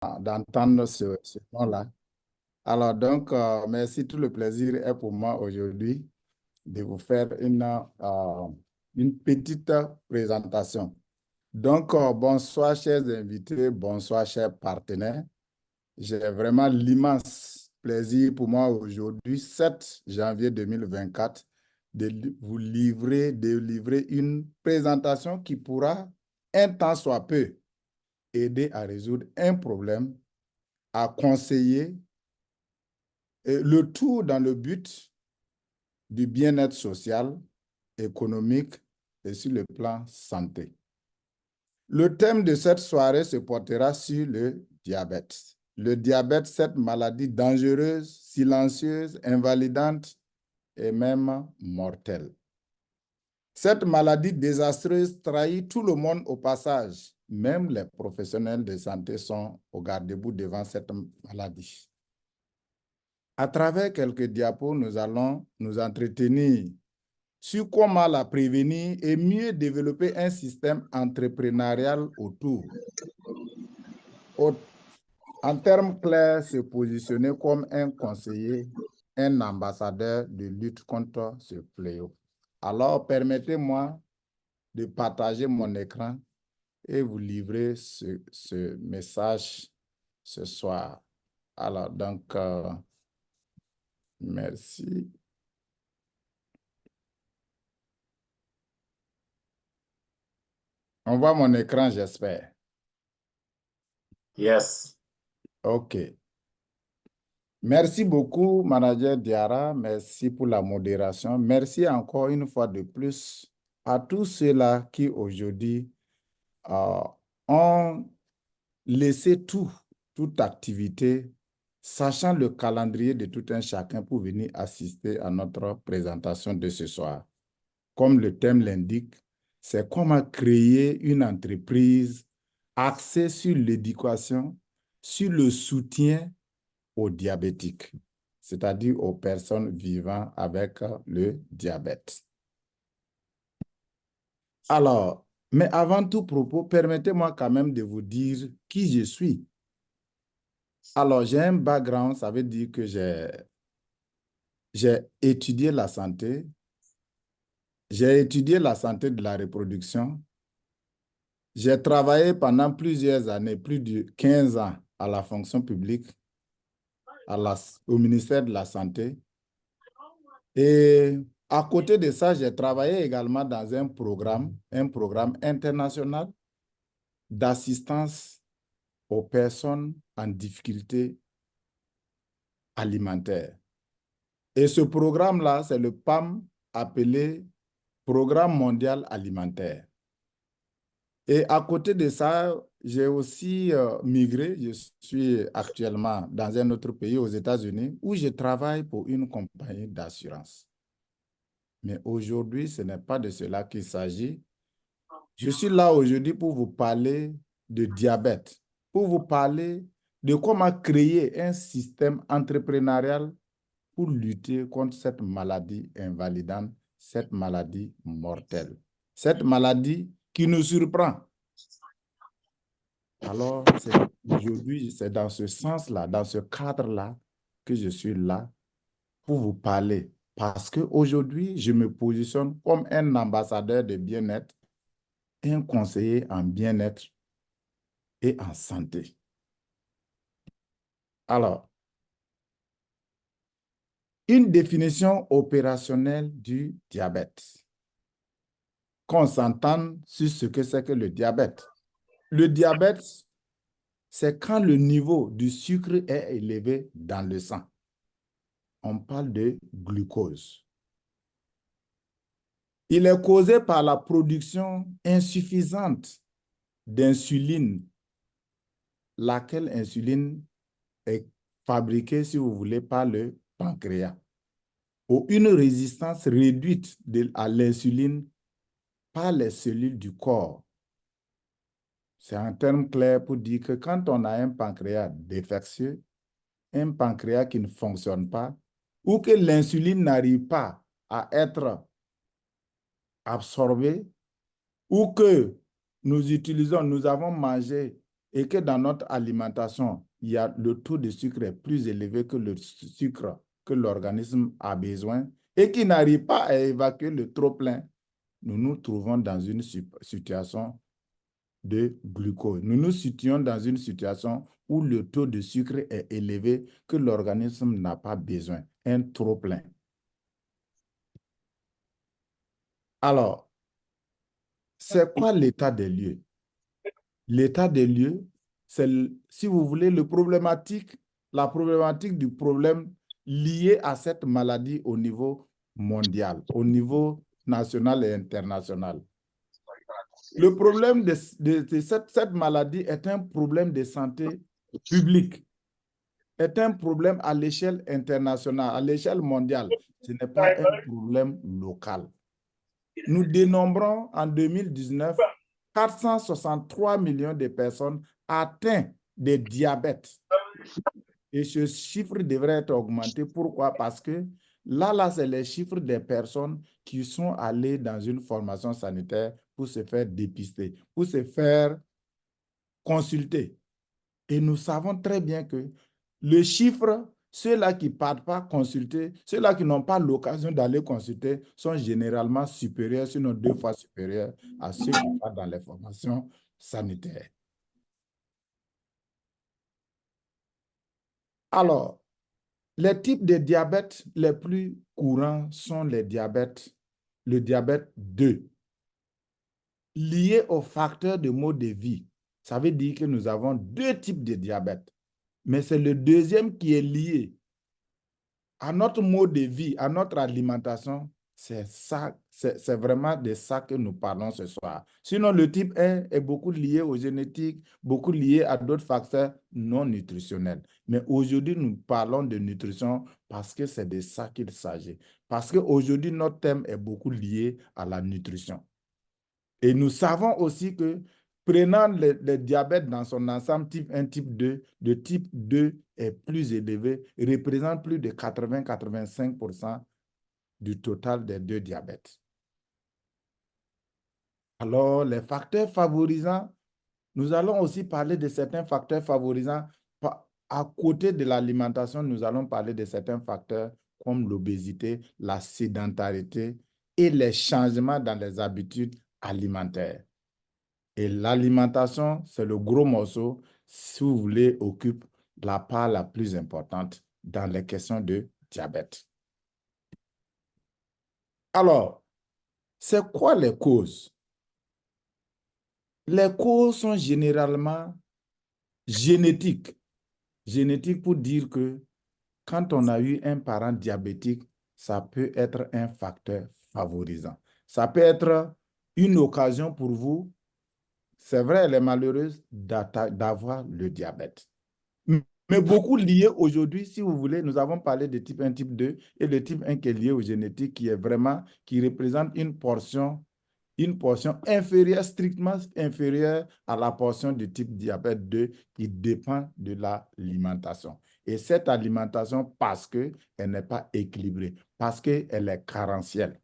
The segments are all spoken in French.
d'entendre ce nom-là. Alors, donc, merci, tout le plaisir est pour moi aujourd'hui de vous faire une petite présentation. Donc, bonsoir, chers invités, bonsoir, chers partenaires. J'ai vraiment l'immense plaisir pour moi aujourd'hui, 7 janvier 2024, de livrer une présentation qui pourra, un temps soit peu, aider à résoudre un problème, à conseiller, et le tout dans le but du bien-être social, économique et sur le plan santé. Le thème de cette soirée se portera sur le diabète. Le diabète, cette maladie dangereuse, silencieuse, invalidante et même mortelle. Cette maladie désastreuse trahit tout le monde au passage. Même les professionnels de santé sont au garde-boue devant cette maladie. À travers quelques diapos, nous allons nous entretenir sur comment la prévenir et mieux développer un système entrepreneurial autour. En termes clairs, se positionner comme un conseiller, un ambassadeur de lutte contre ce fléau. Alors, permettez-moi de partager mon écran et vous livrer ce message ce soir. Alors, donc, merci. On voit mon écran, j'espère. Yes. OK. Merci beaucoup, Manager Diarra. Merci pour la modération. Merci encore une fois de plus à tous ceux-là qui aujourd'hui ont laissé toute activité, sachant le calendrier de tout un chacun pour venir assister à notre présentation de ce soir. Comme le thème l'indique, c'est comment créer une entreprise axée sur l'éducation, sur le soutien aux diabétiques, c'est-à-dire aux personnes vivant avec le diabète. Alors, mais avant tout propos, permettez-moi quand même de vous dire qui je suis. Alors, j'ai un background, ça veut dire que j'ai étudié la santé, j'ai étudié la santé de la reproduction, j'ai travaillé pendant plusieurs années, plus de 15 ans, à la fonction publique, au ministère de la Santé. Et à côté de ça, j'ai travaillé également dans un programme international d'assistance aux personnes en difficulté alimentaire. Et ce programme-là, c'est le PAM appelé Programme mondial alimentaire. Et à côté de ça, j'ai aussi migré. Je suis actuellement dans un autre pays, aux États-Unis, où je travaille pour une compagnie d'assurance. Mais aujourd'hui, ce n'est pas de cela qu'il s'agit. Je suis là aujourd'hui pour vous parler de diabète, pour vous parler de comment créer un système entrepreneurial pour lutter contre cette maladie invalidante, cette maladie mortelle, cette maladie qui nous surprend. Alors, aujourd'hui, c'est dans ce sens-là, dans ce cadre-là, que je suis là pour vous parler. Parce qu'aujourd'hui, je me positionne comme un ambassadeur de bien-être, un conseiller en bien-être et en santé. Alors, une définition opérationnelle du diabète. Qu'on s'entende sur ce que c'est que le diabète. Le diabète, c'est quand le niveau du sucre est élevé dans le sang. On parle de glucose. Il est causé par la production insuffisante d'insuline, laquelle insuline est fabriquée, si vous voulez, par le pancréas, ou une résistance réduite à l'insuline par les cellules du corps. C'est un terme clair pour dire que quand on a un pancréas défectueux, un pancréas qui ne fonctionne pas, ou que l'insuline n'arrive pas à être absorbée, ou que nous avons mangé et que dans notre alimentation, il y a le taux de sucre est plus élevé que le sucre que l'organisme a besoin et qui n'arrive pas à évacuer le trop-plein, nous nous trouvons dans une situation de glucose. Nous nous situons dans une situation où le taux de sucre est élevé que l'organisme n'a pas besoin, un trop-plein. Alors, c'est quoi l'état des lieux? L'état des lieux, c'est, si vous voulez, la problématique du problème lié à cette maladie au niveau mondial, au niveau national et international. Le problème de cette maladie est un problème de santé publique, est un problème à l'échelle internationale, à l'échelle mondiale. Ce n'est pas un problème local. Nous dénombrons en 2019 463 millions de personnes atteintes de diabète. Et ce chiffre devrait être augmenté. Pourquoi? Parce que là, c'est les chiffres des personnes qui sont allées dans une formation sanitaire pour se faire dépister, pour se faire consulter. Et nous savons très bien que le chiffre, ceux-là qui ne partent pas consulter, ceux-là qui n'ont pas l'occasion d'aller consulter, sont généralement supérieurs, sinon 2 fois supérieurs à ceux qui partent dans les formations sanitaires. Alors, les types de diabète les plus courants sont le diabète 2, lié au facteur de mode de vie. Ça veut dire que nous avons 2 types de diabète, mais c'est le deuxième qui est lié à notre mode de vie, à notre alimentation. C'est ça, c'est vraiment de ça que nous parlons ce soir. Sinon, le type 1 est beaucoup lié aux génétiques, beaucoup lié à d'autres facteurs non nutritionnels. Mais aujourd'hui, nous parlons de nutrition parce que c'est de ça qu'il s'agit. Parce qu'aujourd'hui, notre thème est beaucoup lié à la nutrition. Et nous savons aussi que prenant le diabète dans son ensemble, type 1, type 2, le type 2 est plus élevé, représente plus de 80-85% du total des 2 diabètes. Alors, les facteurs favorisants, nous allons aussi parler de certains facteurs favorisants. À côté de l'alimentation, nous allons parler de certains facteurs comme l'obésité, la sédentarité et les changements dans les habitudes alimentaires. Et l'alimentation, c'est le gros morceau, si vous voulez, occupe la part la plus importante dans les questions de diabète. Alors, c'est quoi les causes? Les causes sont généralement génétiques. Génétiques pour dire que quand on a eu un parent diabétique, ça peut être un facteur favorisant. Ça peut être une occasion pour vous, c'est vrai, elle est malheureuse, d'avoir le diabète. Mais beaucoup liés aujourd'hui, si vous voulez, nous avons parlé de type 1, type 2 et le type 1 qui est lié aux génétiques, qui représente une portion inférieure, strictement inférieure à la portion du type diabète 2 qui dépend de l'alimentation. Et cette alimentation, parce qu'elle n'est pas équilibrée, parce qu'elle est carentielle,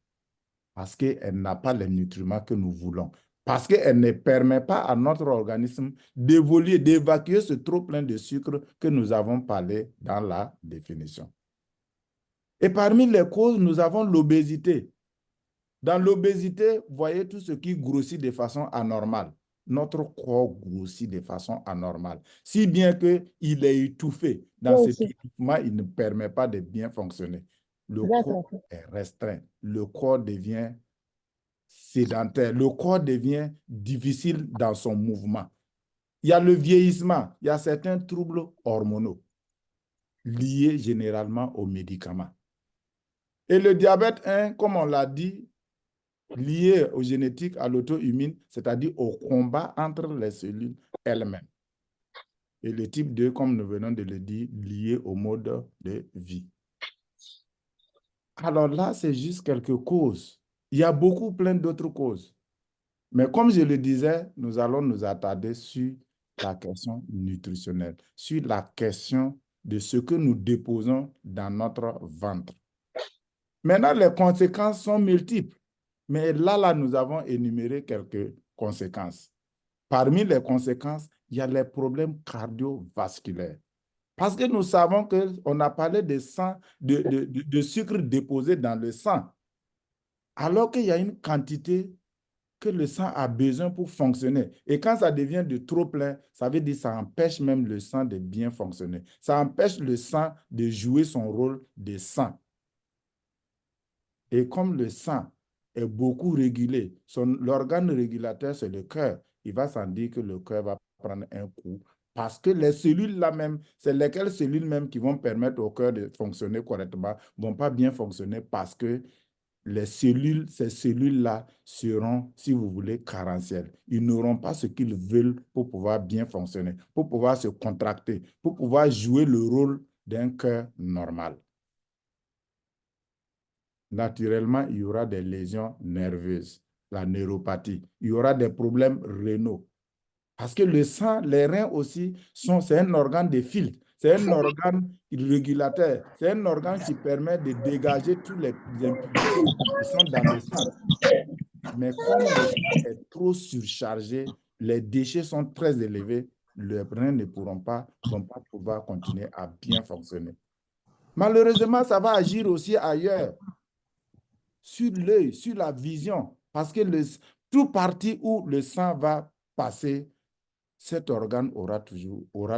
parce qu'elle n'a pas les nutriments que nous voulons, parce qu'elle ne permet pas à notre organisme d'évoluer, d'évacuer ce trop-plein de sucre que nous avons parlé dans la définition. Et parmi les causes, nous avons l'obésité. Dans l'obésité, voyez tout ce qui grossit de façon anormale. Notre corps grossit de façon anormale, si bien qu'il est étouffé. Dans cet étouffement, il ne permet pas de bien fonctionner. Le corps est restreint. Le corps devient sédentaire. Le corps devient difficile dans son mouvement. Il y a le vieillissement. Il y a certains troubles hormonaux liés généralement aux médicaments. Et le diabète 1, comme on l'a dit, lié aux génétiques, à l'auto-immune, c'est-à-dire au combat entre les cellules elles-mêmes. Et le type 2, comme nous venons de le dire, lié au mode de vie. Alors là, c'est juste quelques causes. Il y a plein d'autres causes. Mais comme je le disais, nous allons nous attarder sur la question nutritionnelle, sur la question de ce que nous déposons dans notre ventre. Maintenant, les conséquences sont multiples. Mais là, nous avons énuméré quelques conséquences. parmi les conséquences, il y a les problèmes cardiovasculaires. Parce que nous savons qu'on a parlé de sang, de sucre déposé dans le sang, alors qu'il y a une quantité que le sang a besoin pour fonctionner. Et quand ça devient de trop plein, ça veut dire que ça empêche même le sang de bien fonctionner. Ça empêche le sang de jouer son rôle de sang. Et comme le sang est beaucoup régulé, l'organe régulateur, c'est le cœur, il va sans dire que le cœur va prendre un coup. Parce que les cellules là même, c'est lesquelles cellules même qui vont permettre au cœur de fonctionner correctement, ne vont pas bien fonctionner parce que ces cellules-là seront, si vous voulez, carentielles. Ils n'auront pas ce qu'ils veulent pour pouvoir bien fonctionner, pour pouvoir se contracter, pour pouvoir jouer le rôle d'un cœur normal. Naturellement, il y aura des lésions nerveuses, la neuropathie. Il y aura des problèmes rénaux. Parce que le sang, les reins aussi, c'est un organe de filtre, c'est un organe régulateur, c'est un organe qui permet de dégager toutes les impuretés qui sont dans le sang. Mais comme le sang est trop surchargé, les déchets sont très élevés, les reins ne vont pas pouvoir continuer à bien fonctionner. Malheureusement, ça va agir aussi ailleurs, sur l'œil, sur la vision, parce que tout parti où le sang va passer, cet organe aura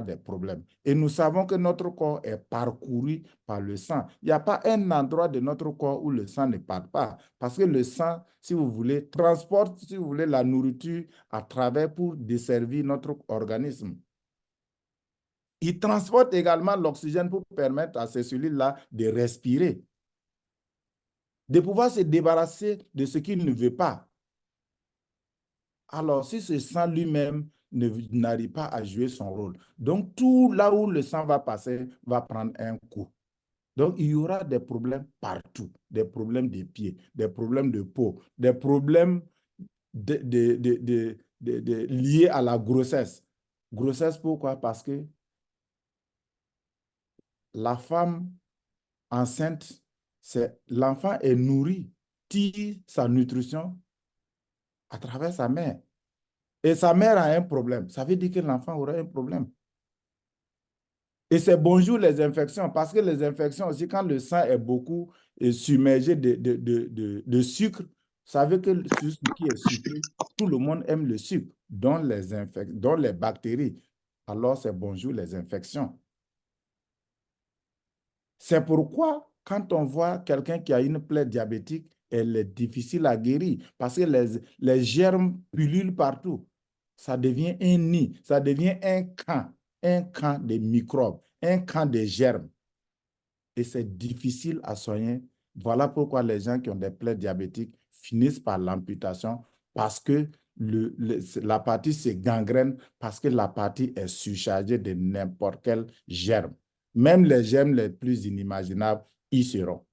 des problèmes. Et nous savons que notre corps est parcouru par le sang. Il n'y a pas un endroit de notre corps où le sang ne part pas. Parce que le sang, si vous voulez, transporte, si vous voulez, la nourriture à travers pour desservir notre organisme. Il transporte également l'oxygène pour permettre à ces cellules-là de respirer, de pouvoir se débarrasser de ce qu'il ne veut pas. Alors, si ce sang lui-même n'arrive pas à jouer son rôle, donc tout là où le sang va passer va prendre un coup. Donc, il y aura des problèmes partout, des problèmes des pieds, des problèmes de peau, des problèmes liés à la grossesse. Grossesse, pourquoi? Parce que la femme enceinte, l'enfant est nourri, tire sa nutrition à travers sa mère. Et sa mère a un problème. Ça veut dire que l'enfant aura un problème. Et c'est bonjour les infections, parce que les infections aussi, quand le sang est beaucoup submergé de sucre, ça veut que sur ce qui est sucré, tout le monde aime le sucre, dont les bactéries. Alors, c'est bonjour les infections. C'est pourquoi, quand on voit quelqu'un qui a une plaie diabétique, elle est difficile à guérir parce que les germes pullulent partout. Ça devient un nid, ça devient un camp de microbes, un camp de germes. Et c'est difficile à soigner. Voilà pourquoi les gens qui ont des plaies diabétiques finissent par l'amputation parce que la partie se gangrène, parce que la partie est surchargée de n'importe quel germe. Même les germes les plus inimaginables y seront.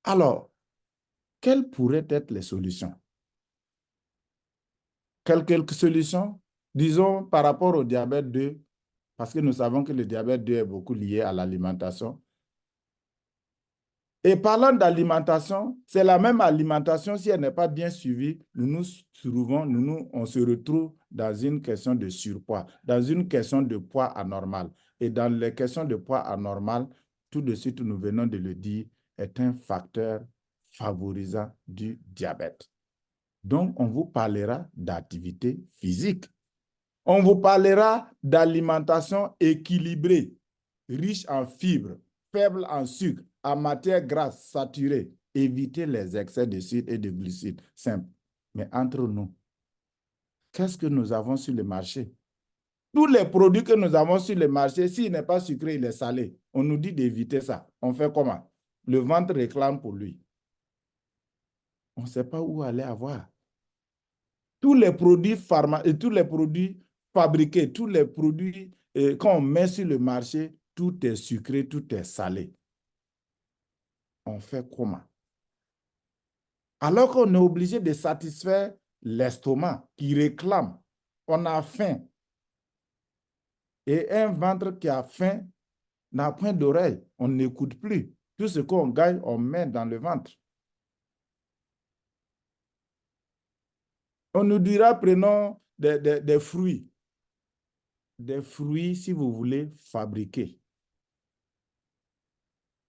Alors, quelles pourraient être les solutions? Quelques solutions, disons par rapport au diabète 2, parce que nous savons que le diabète 2 est beaucoup lié à l'alimentation. Et parlant d'alimentation, c'est la même alimentation, si elle n'est pas bien suivie, on se retrouve dans une question de surpoids, dans une question de poids anormal. Et dans les questions de poids anormal, tout de suite, nous venons de le dire, est un facteur favorisant du diabète. Donc, on vous parlera d'activité physique. On vous parlera d'alimentation équilibrée, riche en fibres, faible en sucre, en matière grasse saturée. Évitez les excès de sucre et de glucides. Simple. Mais entre nous, qu'est-ce que nous avons sur le marché? Tous les produits que nous avons sur le marché, s'il n'est pas sucré, il est salé. On nous dit d'éviter ça. On fait comment? Le ventre réclame pour lui. On ne sait pas où aller avoir. Tous les produits tous les produits fabriqués, tous les produits qu'on met sur le marché, tout est sucré, tout est salé. On fait comment? Alors qu'on est obligé de satisfaire l'estomac qui réclame. On a faim. Et un ventre qui a faim n'a point d'oreille. On n'écoute plus. Tout ce qu'on gagne, on met dans le ventre. On nous dira, prenons des fruits. Des fruits, si vous voulez, fabriqués.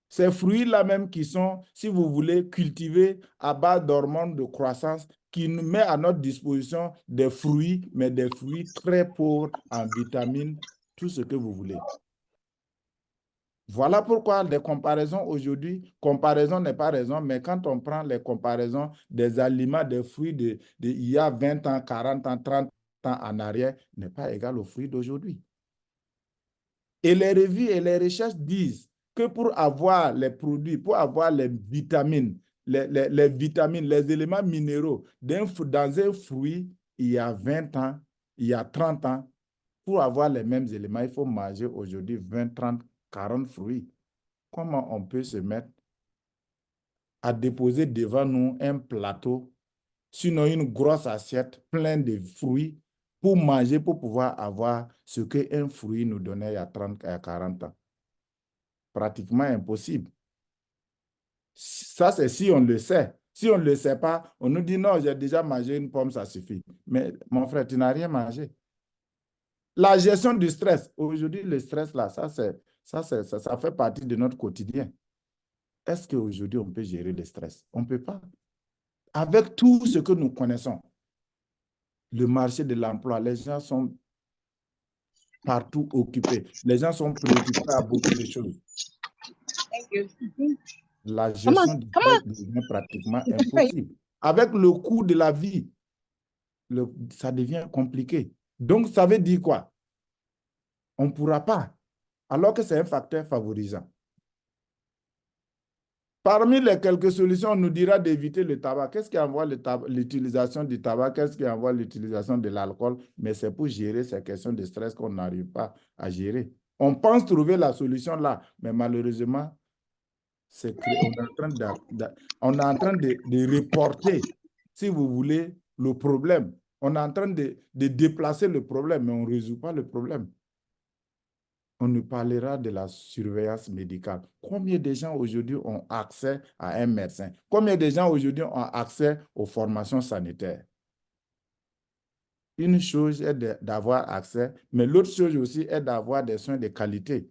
Ces fruits-là même qui sont, si vous voulez, cultivés à base d'hormones de croissance, qui nous met à notre disposition des fruits, mais des fruits très pauvres en vitamines, tout ce que vous voulez. Voilà pourquoi les comparaisons aujourd'hui, comparaison n'est pas raison, mais quand on prend les comparaisons des aliments, des fruits il y a 20 ans, 40 ans, 30 ans en arrière, n'est pas égal aux fruits d'aujourd'hui. Et les revues et les recherches disent que pour avoir les produits, pour avoir les vitamines, les vitamines, les éléments minéraux dans un fruit, il y a 20 ans, il y a 30 ans, pour avoir les mêmes éléments, il faut manger aujourd'hui 20, 30, 40 fruits. Comment on peut se mettre à déposer devant nous un plateau, sinon une grosse assiette pleine de fruits pour manger, pour pouvoir avoir ce qu'un fruit nous donnait il y a 30 à 40 ans? Pratiquement impossible. Ça, c'est si on le sait. Si on ne le sait pas, on nous dit non, j'ai déjà mangé une pomme, ça suffit. Mais mon frère, tu n'as rien mangé. La gestion du stress. Aujourd'hui, le stress, là, ça fait partie de notre quotidien. Est-ce qu'aujourd'hui, on peut gérer le stress? On ne peut pas. Avec tout ce que nous connaissons, le marché de l'emploi, les gens sont partout occupés. Les gens sont préoccupés à beaucoup de choses. La gestion du stress devient pratiquement impossible. Avec le coût de la vie, ça devient compliqué. Donc, ça veut dire quoi? On ne pourra pas, alors que c'est un facteur favorisant. Parmi les quelques solutions, on nous dira d'éviter le tabac. Qu'est-ce qui envoie l'utilisation du tabac? Qu'est-ce qui envoie l'utilisation de l'alcool? Mais c'est pour gérer ces questions de stress qu'on n'arrive pas à gérer. On pense trouver la solution là, mais malheureusement, on est en train de reporter, si vous voulez, le problème. On est en train de déplacer le problème, mais on ne résout pas le problème. On nous parlera de la surveillance médicale. Combien de gens aujourd'hui ont accès à un médecin? Combien de gens aujourd'hui ont accès aux formations sanitaires? Une chose est d'avoir accès, mais l'autre chose aussi est d'avoir des soins de qualité.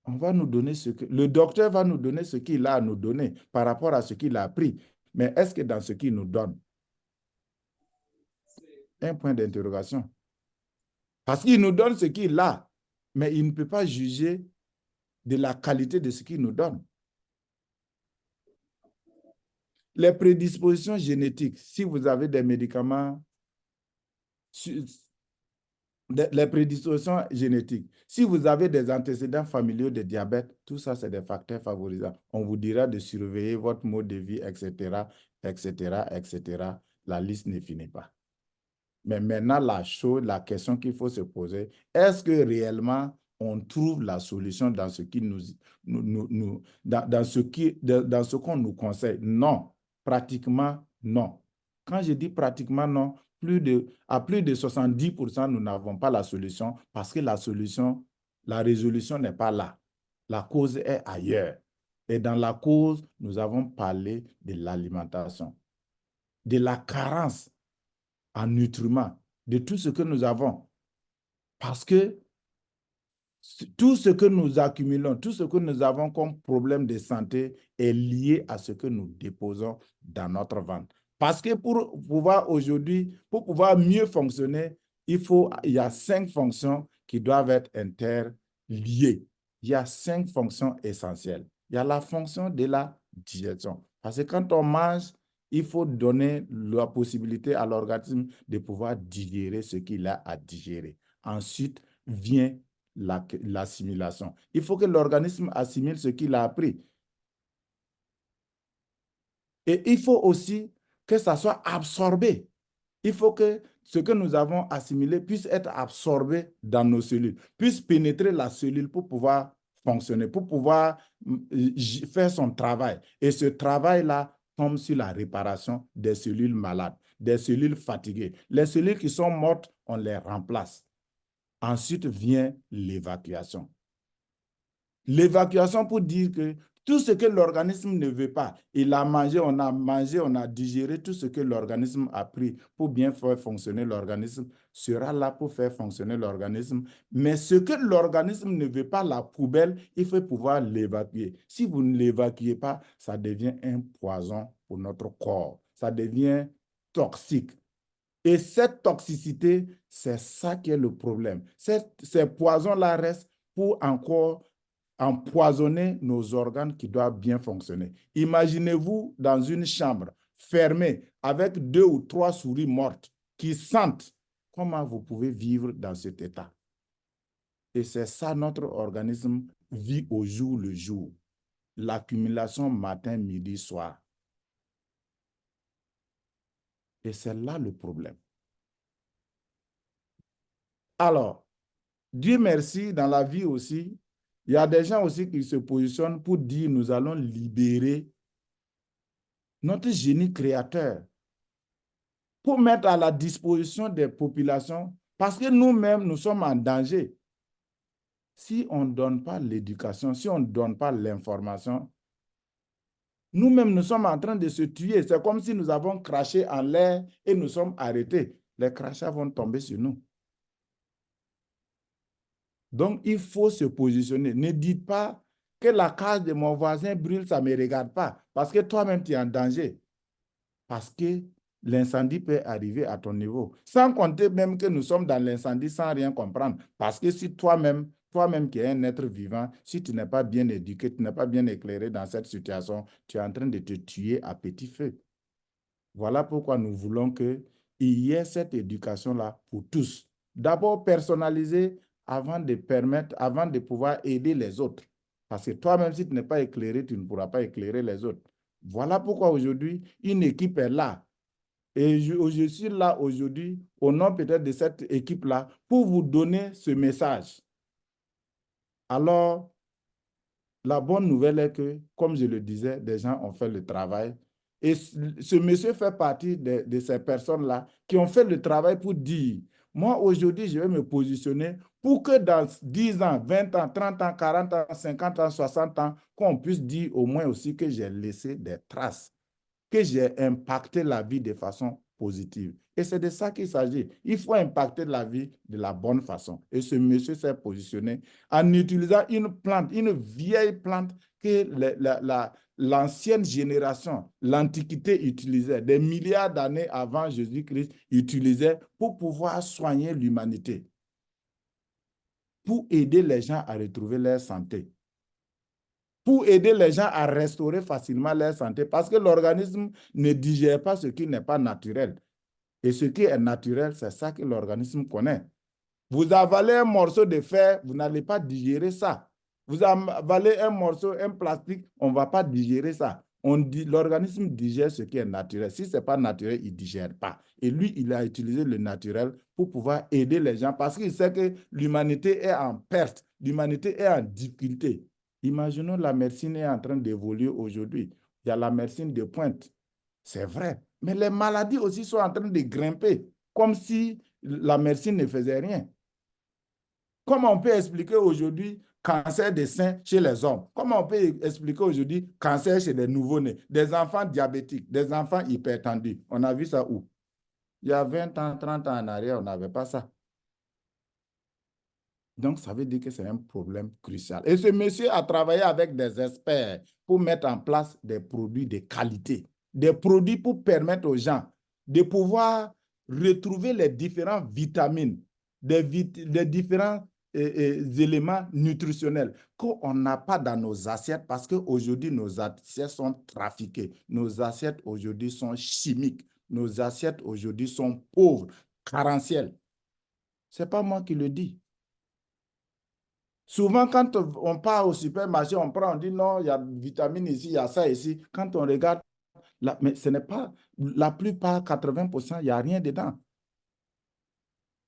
On va nous donner le docteur va nous donner ce qu'il a à nous donner par rapport à ce qu'il a appris. Mais est-ce que dans ce qu'il nous donne? Un point d'interrogation. Parce qu'il nous donne ce qu'il a, mais il ne peut pas juger de la qualité de ce qu'il nous donne. Les prédispositions génétiques, si vous avez des médicaments, les prédispositions génétiques, si vous avez des antécédents familiaux de diabète, tout ça, c'est des facteurs favorisants. On vous dira de surveiller votre mode de vie, etc., etc., etc. La liste ne finit pas. Mais maintenant, la question qu'il faut se poser, est-ce que réellement on trouve la solution dans ce qui dans ce qu'on nous conseille? Non, pratiquement non. Quand je dis pratiquement non, à plus de 70%, nous n'avons pas la solution parce que la résolution n'est pas là. La cause est ailleurs. Et dans la cause, nous avons parlé de l'alimentation, de la carence en nutriments, de tout ce que nous avons. Parce que tout ce que nous accumulons, tout ce que nous avons comme problème de santé est lié à ce que nous déposons dans notre ventre. Parce que pour pouvoir mieux fonctionner, il y a 5 fonctions qui doivent être interliées. Il y a 5 fonctions essentielles. Il y a la fonction de la digestion. Parce que quand on mange, il faut donner la possibilité à l'organisme de pouvoir digérer ce qu'il a à digérer. Ensuite vient l'assimilation. Il faut que l'organisme assimile ce qu'il a appris. Et il faut aussi que ça soit absorbé. Il faut que ce que nous avons assimilé puisse être absorbé dans nos cellules, puisse pénétrer la cellule pour pouvoir fonctionner, pour pouvoir faire son travail. Et ce travail-là tombe sur la réparation des cellules malades, des cellules fatiguées. Les cellules qui sont mortes, on les remplace. Ensuite vient l'évacuation. L'évacuation pour dire que Tout ce que l'organisme ne veut pas, il a mangé, on a digéré tout ce que l'organisme a pris pour bien faire fonctionner l'organisme, sera là pour faire fonctionner l'organisme. Mais ce que l'organisme ne veut pas, la poubelle, il faut pouvoir l'évacuer. Si vous ne l'évacuez pas, ça devient un poison pour notre corps. Ça devient toxique. Et cette toxicité, c'est ça qui est le problème. Ces poisons-là restent pour encore empoisonner nos organes qui doivent bien fonctionner. Imaginez-vous dans une chambre fermée avec 2 ou 3 souris mortes qui sentent. Comment vous pouvez vivre dans cet état? Et c'est ça, notre organisme vit au jour le jour. L'accumulation matin, midi, soir. Et c'est là le problème. Alors, Dieu merci, dans la vie aussi, il y a des gens aussi qui se positionnent pour dire nous allons libérer notre génie créateur pour mettre à la disposition des populations parce que nous-mêmes, nous sommes en danger. Si on ne donne pas l'éducation, si on ne donne pas l'information, nous-mêmes, nous sommes en train de se tuer. C'est comme si nous avons craché en l'air et nous sommes arrêtés. Les crachats vont tomber sur nous. Donc, il faut se positionner. Ne dites pas que la case de mon voisin brûle, ça ne me regarde pas. Parce que toi-même, tu es en danger. Parce que l'incendie peut arriver à ton niveau. Sans compter même que nous sommes dans l'incendie sans rien comprendre. Parce que si toi-même qui es un être vivant, si tu n'es pas bien éduqué, tu n'es pas bien éclairé dans cette situation, tu es en train de te tuer à petit feu. Voilà pourquoi nous voulons qu'il y ait cette éducation-là pour tous. D'abord personnalisée avant de permettre, avant de pouvoir aider les autres. Parce que toi-même, si tu n'es pas éclairé, tu ne pourras pas éclairer les autres. Voilà pourquoi aujourd'hui, une équipe est là. Et je suis là aujourd'hui, au nom peut-être de cette équipe-là, pour vous donner ce message. Alors, la bonne nouvelle est que, comme je le disais, des gens ont fait le travail. Et ce monsieur fait partie de ces personnes-là qui ont fait le travail pour dire, moi aujourd'hui, je vais me positionner pour que dans 10 ans, 20 ans, 30 ans, 40 ans, 50 ans, 60 ans, qu'on puisse dire au moins aussi que j'ai laissé des traces, que j'ai impacté la vie de façon positive. Et c'est de ça qu'il s'agit. Il faut impacter la vie de la bonne façon. Et ce monsieur s'est positionné en utilisant une plante, une vieille plante que l'ancienne génération, l'Antiquité utilisait, des milliards d'années avant Jésus-Christ utilisait pour pouvoir soigner l'humanité, pour aider les gens à retrouver leur santé, pour aider les gens à restaurer facilement leur santé, parce que l'organisme ne digère pas ce qui n'est pas naturel. Et ce qui est naturel, c'est ça que l'organisme connaît. Vous avalez un morceau de fer, vous n'allez pas digérer ça. Vous avalez un morceau, un plastique, on ne va pas digérer ça. L'organisme digère ce qui est naturel. Si ce n'est pas naturel, il ne digère pas. Et lui, il a utilisé le naturel pour pouvoir aider les gens parce qu'il sait que l'humanité est en perte, l'humanité est en difficulté. Imaginons la médecine est en train d'évoluer aujourd'hui. Il y a la médecine de pointe. C'est vrai. Mais les maladies aussi sont en train de grimper, comme si la médecine ne faisait rien. Comment on peut expliquer aujourd'hui cancer des seins chez les hommes? Comment on peut expliquer aujourd'hui cancer chez les nouveau-nés, des enfants diabétiques, des enfants hypertendus? On a vu ça où? Il y a 20 ans, 30 ans en arrière, on n'avait pas ça. Donc, ça veut dire que c'est un problème crucial. Et ce monsieur a travaillé avec des experts pour mettre en place des produits de qualité, des produits pour permettre aux gens de pouvoir retrouver les différentes vitamines, les différents éléments nutritionnels qu'on n'a pas dans nos assiettes parce qu'aujourd'hui, nos assiettes sont trafiquées. Nos assiettes aujourd'hui sont chimiques. Nos assiettes aujourd'hui sont pauvres, carentielles. Ce n'est pas moi qui le dis. Souvent, quand on part au supermarché, on prend, on dit non, il y a vitamine ici, il y a ça ici. Quand on regarde, mais ce n'est pas, la plupart, 80%, il n'y a rien dedans.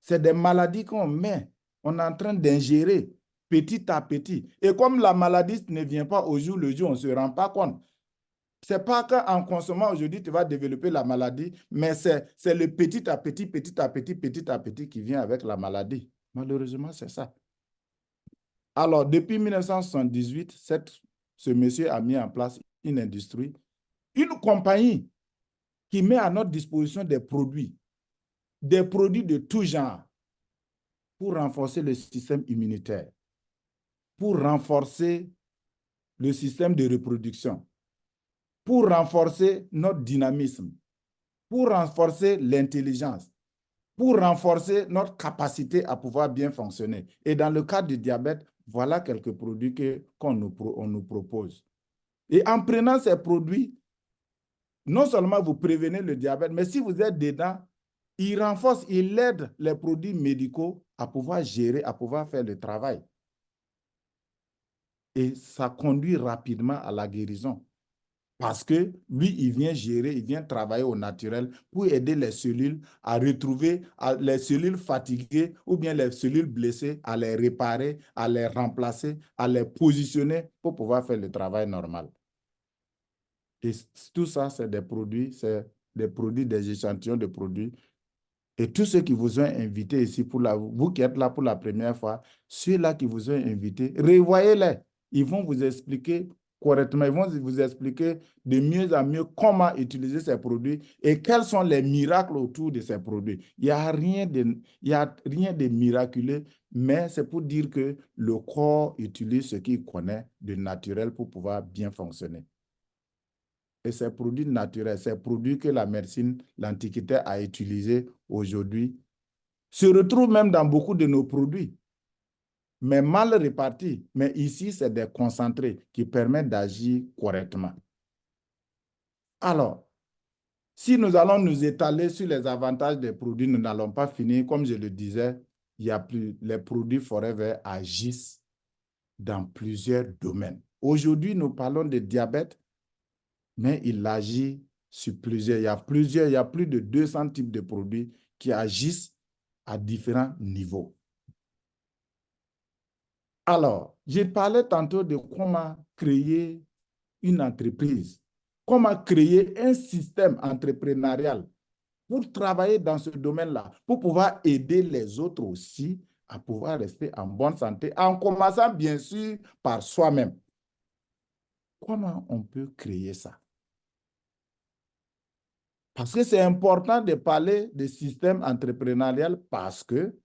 C'est des maladies qu'on met, on est en train d'ingérer petit à petit. Et comme la maladie ne vient pas au jour le jour, on ne se rend pas compte. Ce n'est pas qu'en consommant aujourd'hui, tu vas développer la maladie, mais c'est le petit à petit, petit à petit, petit à petit qui vient avec la maladie. Malheureusement, c'est ça. Alors, depuis 1978, ce monsieur a mis en place une industrie, une compagnie qui met à notre disposition des produits de tout genre pour renforcer le système immunitaire, pour renforcer le système de reproduction, pour renforcer notre dynamisme, pour renforcer l'intelligence, pour renforcer notre capacité à pouvoir bien fonctionner. Et dans le cas du diabète, voilà quelques produits qu'on nous propose. Et en prenant ces produits, non seulement vous prévenez le diabète, mais si vous êtes dedans, il renforce, il aide les produits médicaux à pouvoir gérer, à pouvoir faire le travail. Et ça conduit rapidement à la guérison. Parce que lui, il vient gérer, il vient travailler au naturel pour aider les cellules à retrouver les cellules fatiguées ou bien les cellules blessées, à les réparer, à les remplacer, à les positionner pour pouvoir faire le travail normal. Et tout ça, c'est des produits, des échantillons de produits. Et tous ceux qui vous ont invité ici, vous qui êtes là pour la première fois, ceux-là qui vous ont invité, revoyez-les. Ils vont vous expliquer correctement, ils vont vous expliquer de mieux en mieux comment utiliser ces produits et quels sont les miracles autour de ces produits. Il n'y a rien de miraculeux, mais c'est pour dire que le corps utilise ce qu'il connaît de naturel pour pouvoir bien fonctionner. Et ces produits naturels, ces produits que la médecine, l'Antiquité a utilisés aujourd'hui, se retrouvent même dans beaucoup de nos produits, mais mal répartis. Mais ici, c'est des concentrés qui permettent d'agir correctement. Alors, si nous allons nous étaler sur les avantages des produits, nous n'allons pas finir. Comme je le disais, les produits Forever agissent dans plusieurs domaines. Aujourd'hui, nous parlons de diabète, mais il agit sur plusieurs. Il y a plus de 200 types de produits qui agissent à différents niveaux. Alors, j'ai parlé tantôt de comment créer une entreprise, comment créer un système entrepreneurial pour travailler dans ce domaine-là, pour pouvoir aider les autres aussi à pouvoir rester en bonne santé, en commençant bien sûr par soi-même. Comment on peut créer ça? Parce que c'est important de parler de système entrepreneurial parce que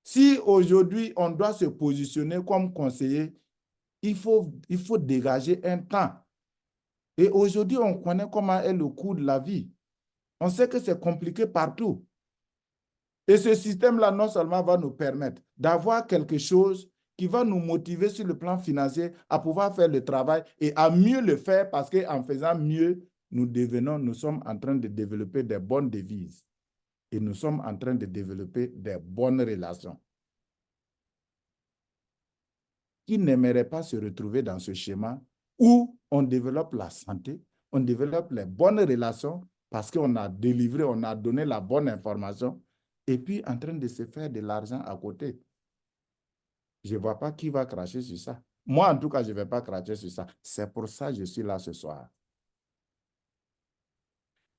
si aujourd'hui on doit se positionner comme conseiller, il faut dégager un temps. Et aujourd'hui, on connaît comment est le coût de la vie. On sait que c'est compliqué partout. Et ce système-là, non seulement va nous permettre d'avoir quelque chose qui va nous motiver sur le plan financier à pouvoir faire le travail et à mieux le faire parce qu'en faisant mieux, nous sommes en train de développer des bonnes devises et nous sommes en train de développer des bonnes relations. Qui n'aimerait pas se retrouver dans ce schéma où on développe la santé, on développe les bonnes relations parce qu'on a délivré, on a donné la bonne information et puis en train de se faire de l'argent à côté. Je ne vois pas qui va cracher sur ça. Moi, en tout cas, je ne vais pas cracher sur ça. C'est pour ça que je suis là ce soir.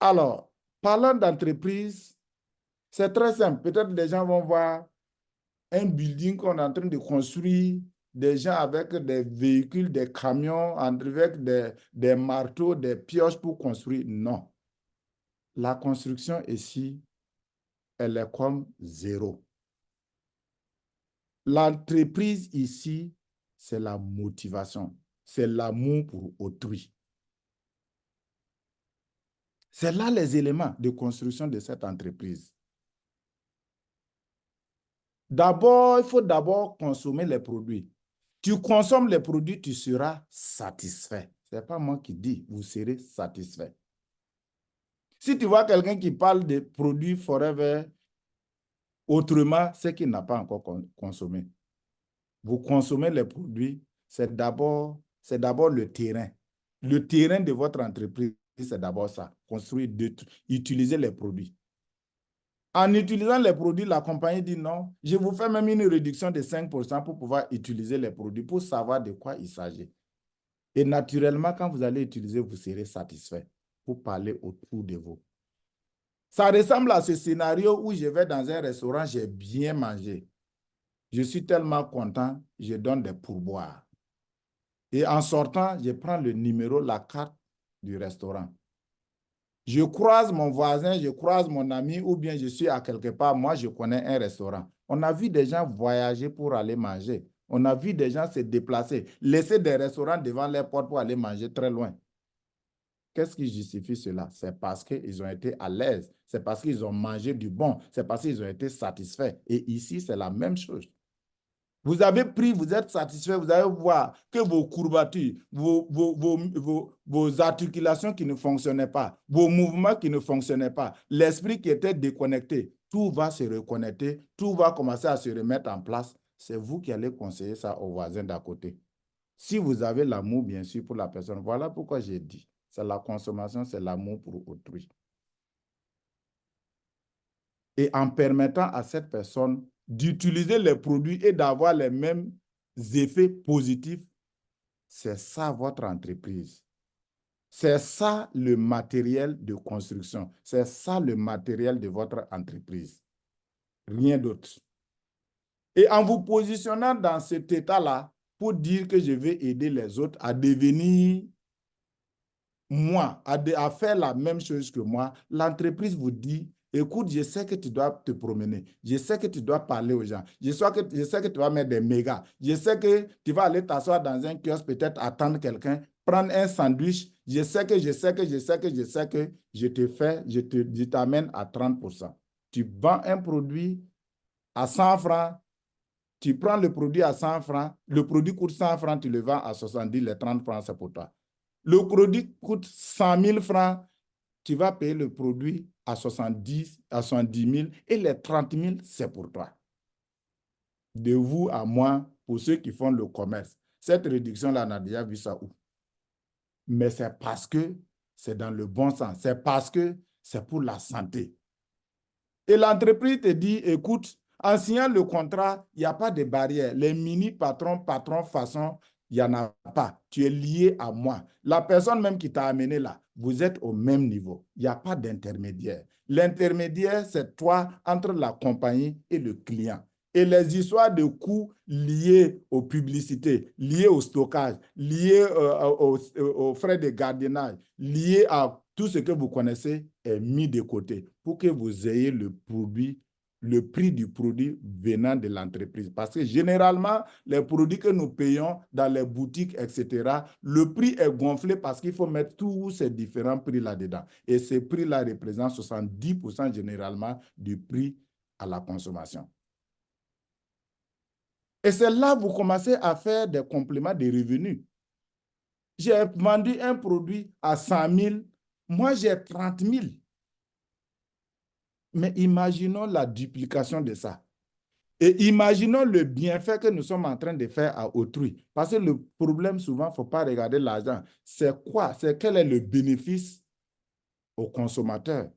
Alors, parlant d'entreprise, c'est très simple. Peut-être les gens vont voir un building qu'on est en train de construire, des gens avec des véhicules, des camions, avec des marteaux, des pioches pour construire. Non. La construction ici, elle est comme zéro. L'entreprise ici, c'est la motivation, c'est l'amour pour autrui. C'est là les éléments de construction de cette entreprise. D'abord, il faut d'abord consommer les produits. Tu consommes les produits, tu seras satisfait. Ce n'est pas moi qui dis, vous serez satisfait. Si tu vois quelqu'un qui parle de produits Forever autrement, c'est qu'il n'a pas encore consommé. Vous consommez les produits, c'est d'abord le terrain. Le terrain de votre entreprise, c'est d'abord ça. Construire, utiliser les produits. En utilisant les produits, la compagnie dit non, je vous fais même une réduction de 5% pour pouvoir utiliser les produits, pour savoir de quoi il s'agit. Et naturellement, quand vous allez utiliser, vous serez satisfait pour parler autour de vous. Ça ressemble à ce scénario où je vais dans un restaurant, j'ai bien mangé. Je suis tellement content, je donne des pourboires. Et en sortant, je prends le numéro, la carte du restaurant. Je croise mon voisin, je croise mon ami, ou bien je suis à quelque part, moi je connais un restaurant. On a vu des gens voyager pour aller manger. On a vu des gens se déplacer, laisser des restaurants devant les portes pour aller manger très loin. Qu'est-ce qui justifie cela? C'est parce qu'ils ont été à l'aise, c'est parce qu'ils ont mangé du bon, c'est parce qu'ils ont été satisfaits. Et ici, c'est la même chose. Vous avez pris, vous êtes satisfait, vous allez voir que vos courbatures, vos articulations qui ne fonctionnaient pas, vos mouvements qui ne fonctionnaient pas, l'esprit qui était déconnecté, tout va se reconnecter, tout va commencer à se remettre en place. C'est vous qui allez conseiller ça aux voisins d'à côté. Si vous avez l'amour, bien sûr, pour la personne, voilà pourquoi j'ai dit, c'est la consommation, c'est l'amour pour autrui. Et en permettant à cette personne d'utiliser les produits et d'avoir les mêmes effets positifs, c'est ça votre entreprise. C'est ça le matériel de construction. C'est ça le matériel de votre entreprise. Rien d'autre. Et en vous positionnant dans cet état-là, pour dire que je vais aider les autres à devenir moi, à faire la même chose que moi, l'entreprise vous dit, écoute, je sais que tu dois te promener, je sais que tu dois parler aux gens, je sais que tu vas mettre des mégas, je sais que tu vas aller t'asseoir dans un kiosque, peut-être attendre quelqu'un, prendre un sandwich, je sais que je t'amène à 30%. Tu vends un produit à 100 francs, tu prends le produit à 100 francs, le produit coûte 100 francs, tu le vends à 70, les 30 francs, c'est pour toi. Le produit coûte 100 000 francs, tu vas payer le produit à 70 000 et les 30 000, c'est pour toi. De vous à moi, pour ceux qui font le commerce. Cette réduction-là, on a déjà vu ça où? Mais c'est parce que c'est dans le bon sens. C'est parce que c'est pour la santé. Et l'entreprise te dit, écoute, en signant le contrat, il n'y a pas de barrière. Les mini-patrons, façon, il n'y en a pas. Tu es lié à moi. La personne même qui t'a amené là, vous êtes au même niveau. Il n'y a pas d'intermédiaire. L'intermédiaire, c'est toi entre la compagnie et le client. Et les histoires de coûts liés aux publicités, liés au stockage, liés aux frais de gardiennage, liés à tout ce que vous connaissez est mis de côté pour que vous ayez le produit, le prix du produit venant de l'entreprise. Parce que généralement, les produits que nous payons dans les boutiques, etc., le prix est gonflé parce qu'il faut mettre tous ces différents prix là-dedans. Et ces prix-là représentent 70% généralement du prix à la consommation. Et c'est là que vous commencez à faire des compléments de revenus. J'ai vendu un produit à 100 000, moi j'ai 30 000. Mais imaginons la duplication de ça. Et imaginons le bienfait que nous sommes en train de faire à autrui. Parce que le problème, souvent, il ne faut pas regarder l'argent. C'est quoi? C'est quel est le bénéfice au consommateur?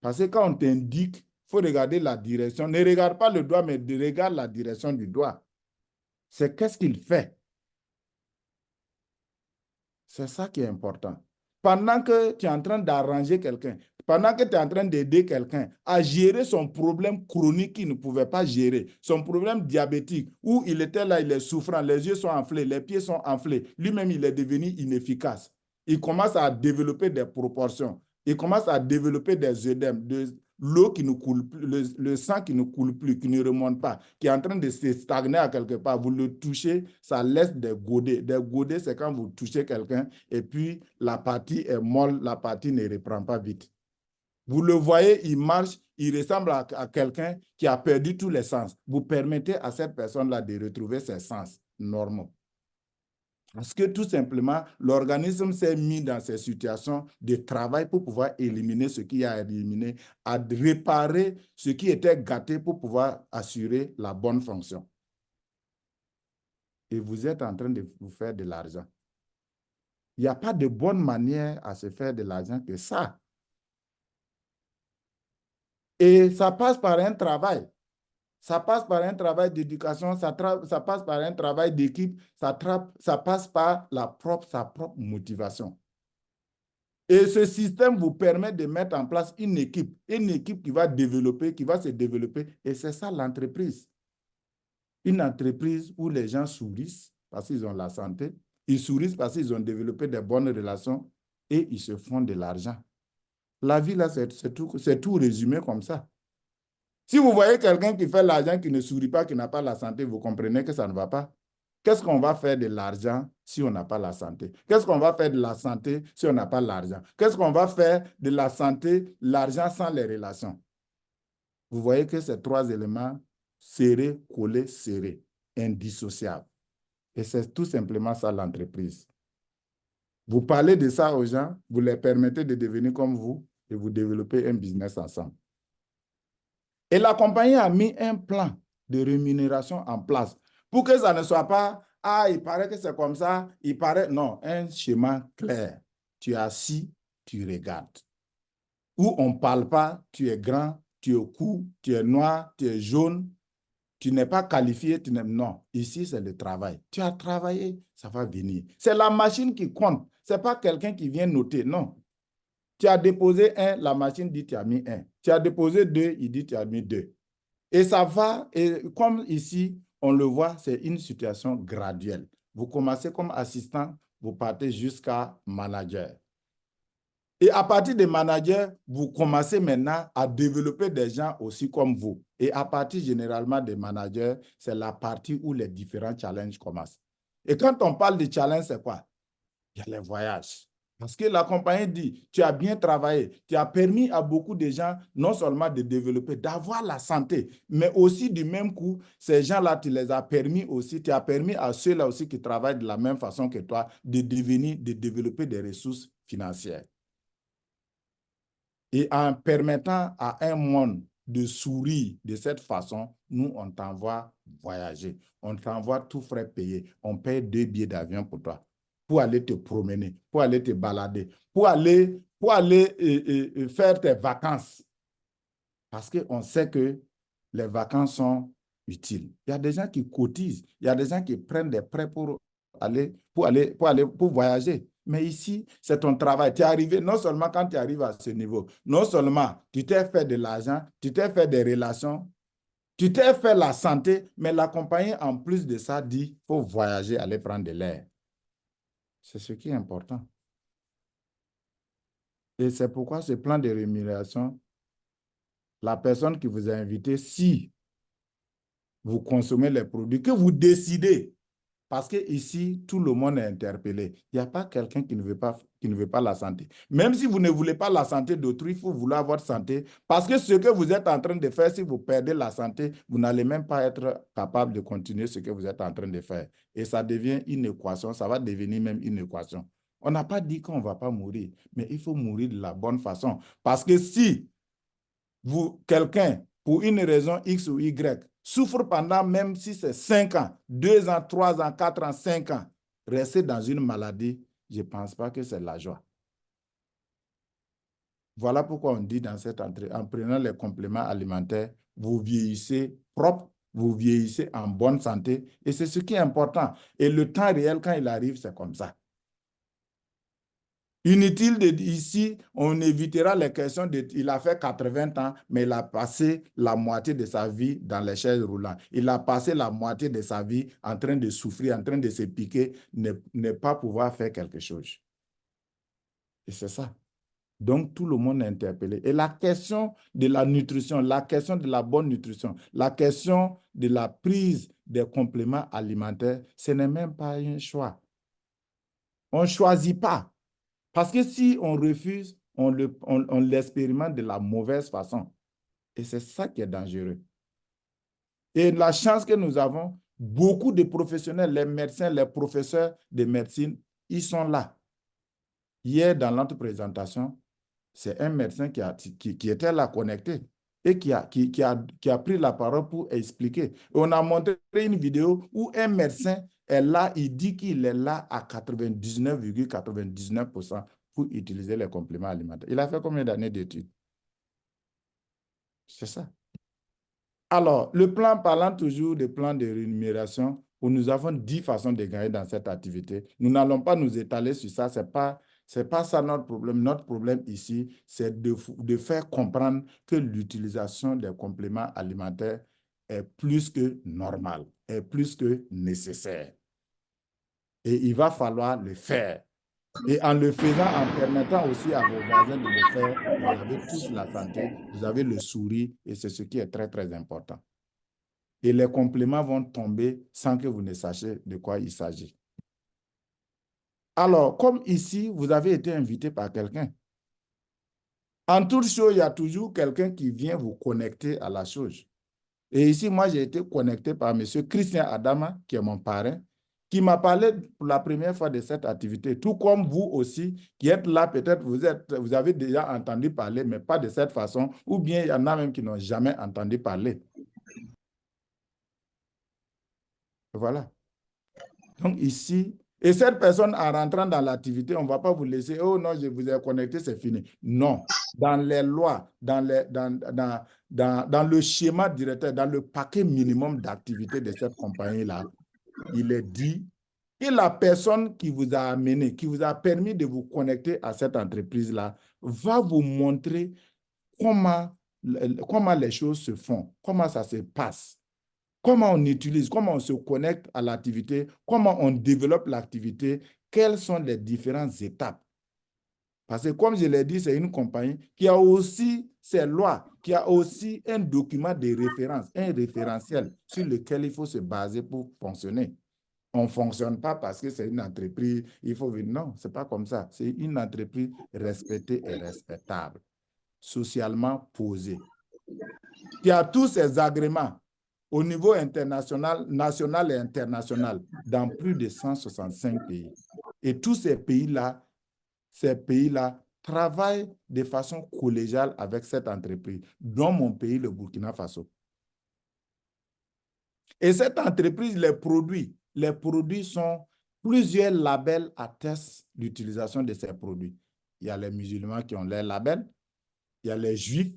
Parce que quand on t'indique, il faut regarder la direction. Ne regarde pas le doigt, mais regarde la direction du doigt. C'est qu'est-ce qu'il fait? C'est ça qui est important. Pendant que tu es en train d'arranger quelqu'un, pendant que tu es en train d'aider quelqu'un à gérer son problème chronique qu'il ne pouvait pas gérer, son problème diabétique, où il était là, il est souffrant, les yeux sont enflés, les pieds sont enflés, lui-même, il est devenu inefficace. Il commence à développer des proportions, il commence à développer des œdèmes, l'eau qui ne coule plus, le sang qui ne coule plus, qui ne remonte pas, qui est en train de se stagner à quelque part. Vous le touchez, ça laisse des godets. Des godets, c'est quand vous touchez quelqu'un et puis la partie est molle, la partie ne reprend pas vite. Vous le voyez, il marche, il ressemble à quelqu'un qui a perdu tous les sens. Vous permettez à cette personne-là de retrouver ses sens normaux. Parce que tout simplement, l'organisme s'est mis dans ces situations de travail pour pouvoir éliminer ce qui a éliminé, à réparer ce qui était gâté pour pouvoir assurer la bonne fonction. Et vous êtes en train de vous faire de l'argent. Il n'y a pas de bonne manière à se faire de l'argent que ça. Et ça passe par un travail. Ça passe par un travail d'éducation, ça passe par un travail d'équipe, ça passe par sa propre motivation. Et ce système vous permet de mettre en place une équipe qui va développer, qui va se développer. Et c'est ça l'entreprise. Une entreprise où les gens sourient parce qu'ils ont la santé, ils sourient parce qu'ils ont développé des bonnes relations et ils se font de l'argent. La vie, là, c'est tout résumé comme ça. Si vous voyez quelqu'un qui fait l'argent, qui ne sourit pas, qui n'a pas la santé, vous comprenez que ça ne va pas. Qu'est-ce qu'on va faire de l'argent si on n'a pas la santé? Qu'est-ce qu'on va faire de la santé si on n'a pas l'argent? Qu'est-ce qu'on va faire de la santé, l'argent sans les relations? Vous voyez que ces trois éléments serrés, collés, serrés, indissociables. Et c'est tout simplement ça l'entreprise. Vous parlez de ça aux gens, vous les permettez de devenir comme vous et vous développez un business ensemble. Et la compagnie a mis un plan de rémunération en place pour que ça ne soit pas, ah, il paraît que c'est comme ça, il paraît, non, un schéma clair. Tu es assis, tu regardes. Où on ne parle pas, tu es grand, tu es court, tu es noir, tu es jaune, tu n'es pas qualifié, tu n'es... Non, ici, c'est le travail. Tu as travaillé, ça va venir. C'est la machine qui compte. Ce n'est pas quelqu'un qui vient noter, non. Tu as déposé 1, la machine dit tu as mis 1. Tu as déposé 2, il dit tu as mis 2. Et ça va, et comme ici, on le voit, c'est une situation graduelle. Vous commencez comme assistant, vous partez jusqu'à manager. Et à partir de manager, vous commencez maintenant à développer des gens aussi comme vous. Et à partir généralement des managers, c'est la partie où les différents challenges commencent. Et quand on parle de challenge, c'est quoi? Il y a les voyages. Parce que la compagnie dit, tu as bien travaillé, tu as permis à beaucoup de gens non seulement de développer, d'avoir la santé, mais aussi du même coup, ces gens-là, tu les as permis aussi, tu as permis à ceux-là aussi qui travaillent de la même façon que toi de développer des ressources financières. Et en permettant à un monde de sourire de cette façon, nous, on t'envoie voyager. On t'envoie tout frais payé. On paye 2 billets d'avion pour toi, pour aller te promener, pour aller te balader, pour aller faire tes vacances. Parce qu'on sait que les vacances sont utiles. Il y a des gens qui cotisent. Il y a des gens qui prennent des prêts pour voyager. Mais ici, c'est ton travail. Tu es arrivé, non seulement quand tu arrives à ce niveau, non seulement tu t'es fait de l'argent, tu t'es fait des relations, tu t'es fait la santé, mais la compagnie, en plus de ça, dit qu'il faut voyager, aller prendre de l'air. C'est ce qui est important. Et c'est pourquoi ce plan de rémunération, la personne qui vous a invité, si vous consommez les produits, que vous décidez. Parce qu'ici, tout le monde est interpellé. Il n'y a pas quelqu'un qui ne veut pas la santé. Même si vous ne voulez pas la santé d'autrui, il faut vouloir votre santé. Parce que ce que vous êtes en train de faire, si vous perdez la santé, vous n'allez même pas être capable de continuer ce que vous êtes en train de faire. Et ça devient une équation, ça va devenir même une équation. On n'a pas dit qu'on ne va pas mourir, mais il faut mourir de la bonne façon. Parce que si quelqu'un, pour une raison X ou Y, souffre pendant, même si c'est 5 ans, 2 ans, 3 ans, 4 ans, 5 ans, rester dans une maladie, je ne pense pas que c'est la joie. Voilà pourquoi on dit dans cette entrée, en prenant les compléments alimentaires, vous vieillissez propre, vous vieillissez en bonne santé, et c'est ce qui est important. Et le temps réel, quand il arrive, c'est comme ça. Inutile de dire ici, on évitera les questions de il a fait 80 ans, mais il a passé la moitié de sa vie dans les chaises roulantes. Il a passé la moitié de sa vie en train de souffrir, en train de se piquer, ne pas pouvoir faire quelque chose. Et c'est ça. Donc, tout le monde est interpellé. Et la question de la nutrition, la question de la bonne nutrition, la question de la prise des compléments alimentaires, ce n'est même pas un choix. On ne choisit pas. Parce que si on refuse, on l'expérimente de la mauvaise façon. Et c'est ça qui est dangereux. Et la chance que nous avons, beaucoup de professionnels, les médecins, les professeurs de médecine, ils sont là. Hier, dans notre présentation, c'est un médecin qui était là connecté et qui a pris la parole pour expliquer. On a montré une vidéo où un médecin est là, il dit qu'il est là à 99,99% pour utiliser les compléments alimentaires. Il a fait combien d'années d'études? C'est ça. Alors, le plan, parlant toujours des plans de rémunération, où nous avons 10 façons de gagner dans cette activité. Nous n'allons pas nous étaler sur ça, ce n'est pas ça notre problème. Notre problème ici, c'est de faire comprendre que l'utilisation des compléments alimentaires est plus que normale, est plus que nécessaire. Et il va falloir le faire. Et en le faisant, en permettant aussi à vos voisins de le faire, vous avez tous la santé, vous avez le sourire, et c'est ce qui est très, très important. Et les compléments vont tomber sans que vous ne sachiez de quoi il s'agit. Alors, comme ici, vous avez été invité par quelqu'un. En toute chose, il y a toujours quelqu'un qui vient vous connecter à la chose. Et ici, moi, j'ai été connecté par M. Christian Adama, qui est mon parrain, qui m'a parlé pour la première fois de cette activité. Tout comme vous aussi, qui êtes là, peut-être vous avez déjà entendu parler, mais pas de cette façon, ou bien il y en a même qui n'ont jamais entendu parler. Voilà. Donc ici, et cette personne, en rentrant dans l'activité, on ne va pas vous laisser, oh non, je vous ai connecté, c'est fini. Non. Dans les lois, dans le schéma directeur, dans le paquet minimum d'activité de cette compagnie-là, il est dit que la personne qui vous a amené, qui vous a permis de vous connecter à cette entreprise-là, va vous montrer comment les choses se font, comment ça se passe. Comment on utilise, comment on se connecte à l'activité, comment on développe l'activité, quelles sont les différentes étapes. Parce que comme je l'ai dit, c'est une compagnie qui a aussi ses lois, qui a aussi un document de référence, un référentiel sur lequel il faut se baser pour fonctionner. On ne fonctionne pas parce que c'est une entreprise, il faut venir. Non, ce n'est pas comme ça. C'est une entreprise respectée et respectable, socialement posée, qui a tous ses agréments au niveau international, national et international, dans plus de 165 pays. Et tous ces pays-là travaillent de façon collégiale avec cette entreprise, dont mon pays, le Burkina Faso. Et cette entreprise, les produits sont, plusieurs labels attestent l'utilisation de ces produits. Il y a les musulmans qui ont leurs labels, il y a les juifs,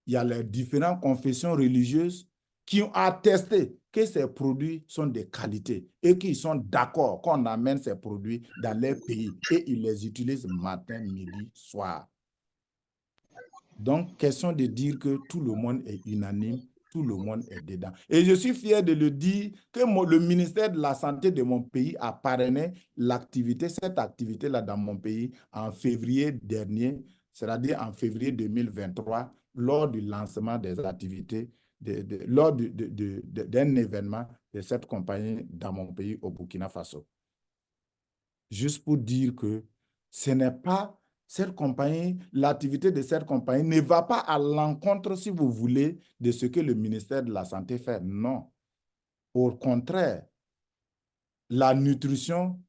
il y a les différentes confessions religieuses qui ont attesté que ces produits sont de qualité et qu'ils sont d'accord qu'on amène ces produits dans leur pays et ils les utilisent matin, midi, soir. Donc, question de dire que tout le monde est unanime, tout le monde est dedans. Et je suis fier de le dire que le ministère de la Santé de mon pays a parrainé cette activité-là dans mon pays en février dernier, c'est-à-dire en février 2023, lors du lancement des activités, lors d'un événement de cette compagnie dans mon pays au Burkina Faso. Juste pour dire que ce n'est pas cette compagnie, l'activité de cette compagnie ne va pas à l'encontre, si vous voulez, de ce que le ministère de la Santé fait. Non. Au contraire, la nutrition,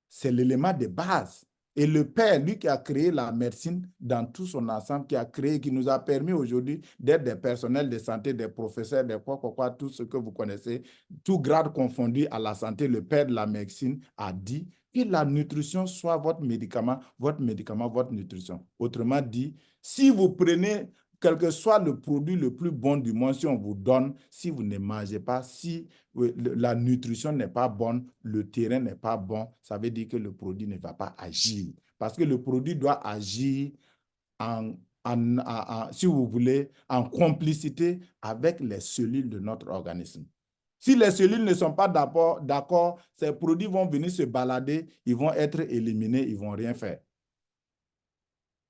c'est l'élément de base. Et le Père, lui qui a créé la médecine dans tout son ensemble, qui nous a permis aujourd'hui d'être des personnels de santé, des professeurs, des quoi, tout ce que vous connaissez, tout grade confondu à la santé, le Père de la médecine a dit que la nutrition soit votre médicament, votre nutrition. Autrement dit, si vous prenez quel que soit le produit le plus bon du monde, si on vous donne, si vous ne mangez pas, si la nutrition n'est pas bonne, le terrain n'est pas bon, ça veut dire que le produit ne va pas agir. Parce que le produit doit agir si vous voulez, en complicité avec les cellules de notre organisme. Si les cellules ne sont pas d'accord, ces produits vont venir se balader, ils vont être éliminés, ils ne vont rien faire.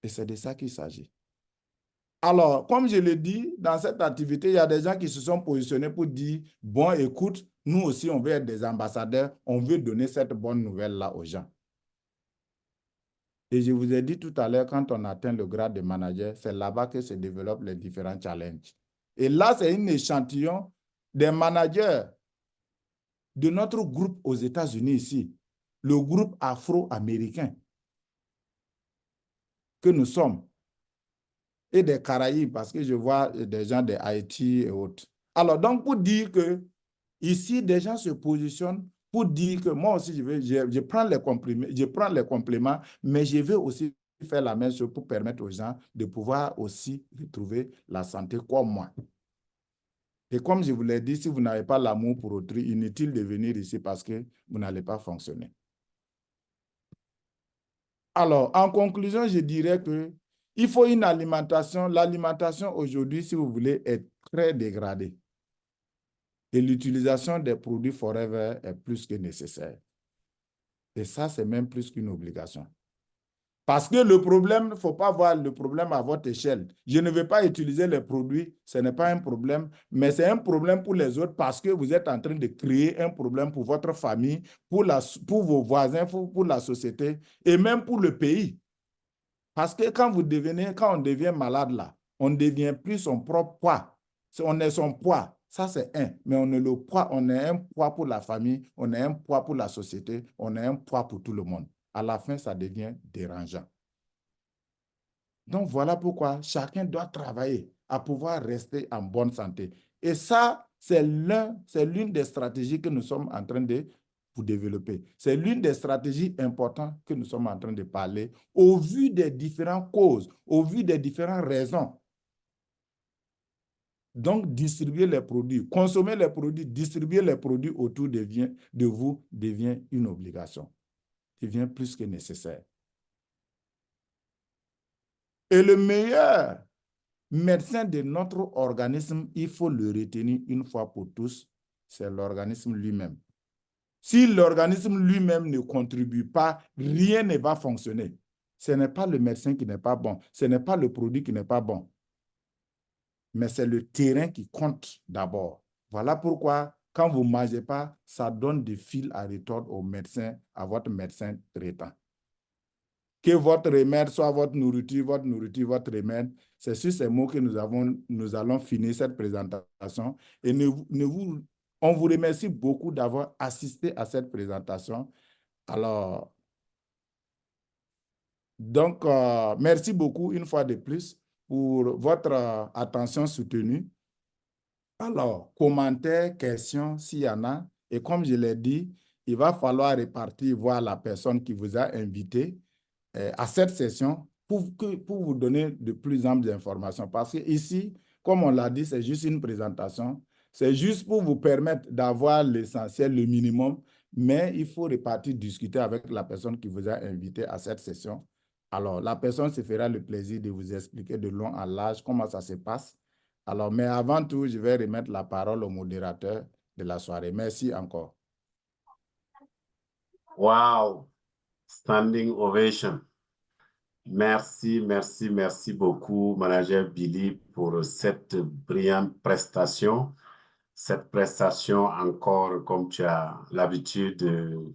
Et c'est de ça qu'il s'agit. Alors, comme je l'ai dit, dans cette activité, il y a des gens qui se sont positionnés pour dire, bon, écoute, nous aussi, on veut être des ambassadeurs, on veut donner cette bonne nouvelle-là aux gens. Et je vous ai dit tout à l'heure, quand on atteint le grade de manager, c'est là-bas que se développent les différents challenges. Et là, c'est un échantillon des managers de notre groupe aux États-Unis ici, le groupe afro-américain que nous sommes. Et des Caraïbes, parce que je vois des gens de Haïti et autres. Alors, donc, pour dire que ici, des gens se positionnent pour dire que moi aussi, je prends les compléments, mais je veux aussi faire la même chose pour permettre aux gens de pouvoir aussi retrouver la santé comme moi. Et comme je vous l'ai dit, si vous n'avez pas l'amour pour autrui, inutile de venir ici parce que vous n'allez pas fonctionner. Alors, en conclusion, je dirais que il faut une alimentation. L'alimentation aujourd'hui, si vous voulez, est très dégradée. Et l'utilisation des produits forever est plus que nécessaire. Et ça, c'est même plus qu'une obligation. Parce que le problème, il ne faut pas voir le problème à votre échelle. Je ne vais pas utiliser les produits, ce n'est pas un problème, mais c'est un problème pour les autres parce que vous êtes en train de créer un problème pour votre famille, pour vos voisins, pour la société et même pour le pays. Parce que quand on devient malade là, on ne devient plus son propre poids. On est son poids. Ça, c'est un. Mais on est le poids, on est un poids pour la famille, on est un poids pour la société, on est un poids pour tout le monde. À la fin, ça devient dérangeant. Donc, voilà pourquoi chacun doit travailler à pouvoir rester en bonne santé. Et ça, c'est l'une des stratégies que nous sommes en train de vous développer. C'est l'une des stratégies importantes que nous sommes en train de parler au vu des différentes causes, au vu des différentes raisons. Donc, distribuer les produits, consommer les produits, distribuer les produits autour de vous devient une obligation, devient plus que nécessaire. Et le meilleur médecin de notre organisme, il faut le retenir une fois pour tous, c'est l'organisme lui-même. Si l'organisme lui-même ne contribue pas, rien ne va fonctionner. Ce n'est pas le médecin qui n'est pas bon, ce n'est pas le produit qui n'est pas bon, mais c'est le terrain qui compte d'abord. Voilà pourquoi, quand vous ne mangez pas, ça donne des fils à retordre au médecin, à votre médecin traitant. Que votre remède soit votre nourriture, votre remède. C'est sur ces mots que nous allons finir cette présentation. Et on vous remercie beaucoup d'avoir assisté à cette présentation. Alors, donc, merci beaucoup une fois de plus pour votre attention soutenue. Alors, commentaires, questions, s'il y en a. Et comme je l'ai dit, il va falloir répartir, voir la personne qui vous a invité à cette session pour vous donner de plus amples informations. Parce que ici, comme on l'a dit, c'est juste une présentation. C'est juste pour vous permettre d'avoir l'essentiel, le minimum, mais il faut répartir, discuter avec la personne qui vous a invité à cette session. Alors, la personne se fera le plaisir de vous expliquer de long en large comment ça se passe. Alors, mais avant tout, je vais remettre la parole au modérateur de la soirée. Merci encore. Wow! Standing ovation. Merci, merci, merci beaucoup, Manager Billy, pour cette brillante prestation. Cette prestation, encore, comme tu as l'habitude de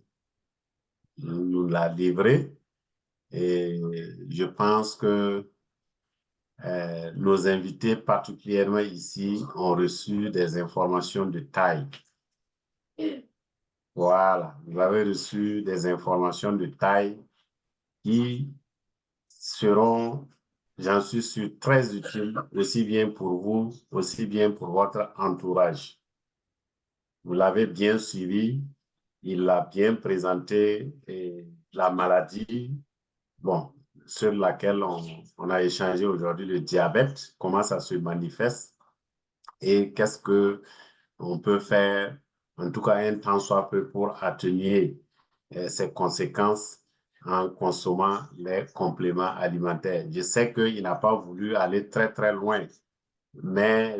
nous la livrer. Et je pense que nos invités, particulièrement ici, ont reçu des informations de taille. Voilà, vous avez reçu des informations de taille qui seront, j'en suis sûr, très utiles, aussi bien pour vous, aussi bien pour votre entourage. Vous l'avez bien suivi, il l'a bien présenté, et la maladie, bon, sur laquelle on a échangé aujourd'hui, le diabète, comment ça se manifeste et qu'est-ce qu'on peut faire, en tout cas un temps soit peu, pour atténuer ses conséquences en consommant les compléments alimentaires. Je sais qu'il n'a pas voulu aller très, très loin, mais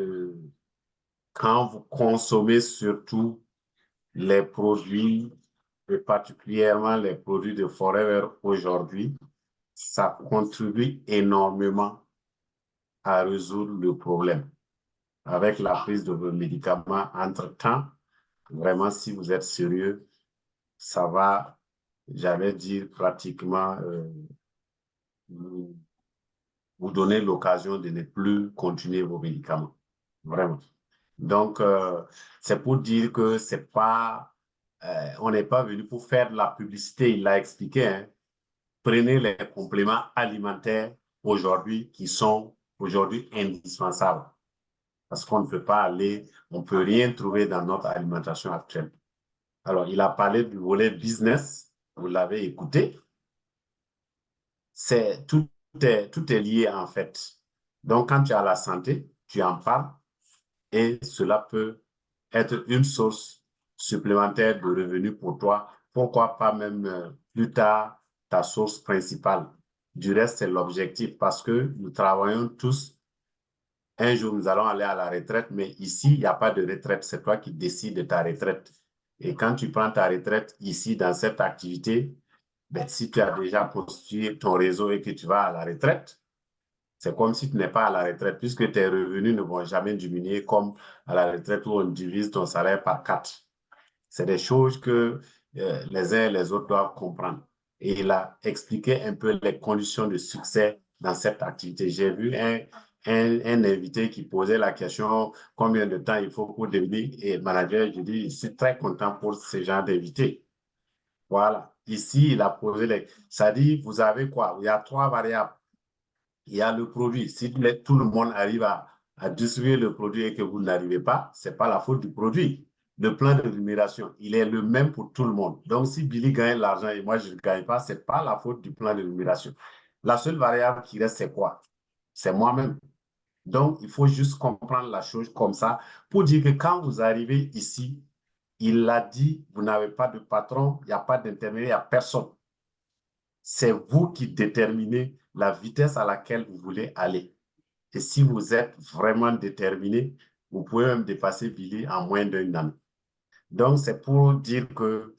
quand vous consommez surtout les produits, et particulièrement les produits de Forever aujourd'hui, ça contribue énormément à résoudre le problème. Avec la prise de vos médicaments entre-temps, vraiment, si vous êtes sérieux, ça va, j'allais dire, pratiquement vous donner l'occasion de ne plus continuer vos médicaments. Vraiment. Donc, c'est pour dire que c'est pas, on n'est pas venu pour faire de la publicité, il l'a expliqué, hein. Prenez les compléments alimentaires aujourd'hui qui sont aujourd'hui indispensables. Parce qu'on ne peut pas aller, on ne peut rien trouver dans notre alimentation actuelle. Alors, il a parlé du volet business, vous l'avez écouté. Tout est lié en fait. Donc, quand tu as la santé, tu en parles et cela peut être une source supplémentaire de revenus pour toi. Pourquoi pas même plus tard ta source principale. Du reste, c'est l'objectif parce que nous travaillons tous. Un jour, nous allons aller à la retraite, mais ici, il n'y a pas de retraite. C'est toi qui décides de ta retraite. Et quand tu prends ta retraite ici dans cette activité, ben, si tu as déjà constitué ton réseau et que tu vas à la retraite, c'est comme si tu n'es pas à la retraite, puisque tes revenus ne vont jamais diminuer comme à la retraite où on divise ton salaire par 4. C'est des choses que les uns et les autres doivent comprendre. Et il a expliqué un peu les conditions de succès dans cette activité. J'ai vu un invité qui posait la question combien de temps il faut pour devenir manager. Je dis, je suis très content pour ce genre d'invité. Voilà. Ici, il a posé les. Ça dit, vous avez quoi? Il y a 3 variables. Il y a le produit. Si tout le monde arrive à distribuer le produit et que vous n'arrivez pas, ce n'est pas la faute du produit. Le plan de rémunération, il est le même pour tout le monde. Donc, si Billy gagne l'argent et moi, je ne gagne pas, ce n'est pas la faute du plan de rémunération. La seule variable qui reste, c'est quoi? C'est moi-même. Donc, il faut juste comprendre la chose comme ça pour dire que quand vous arrivez ici, il l'a dit, vous n'avez pas de patron, il n'y a pas d'intermédiaire, il n'y a personne. C'est vous qui déterminez la vitesse à laquelle vous voulez aller. Et si vous êtes vraiment déterminé, vous pouvez même dépasser Billy en moins d'un an. Donc, c'est pour dire que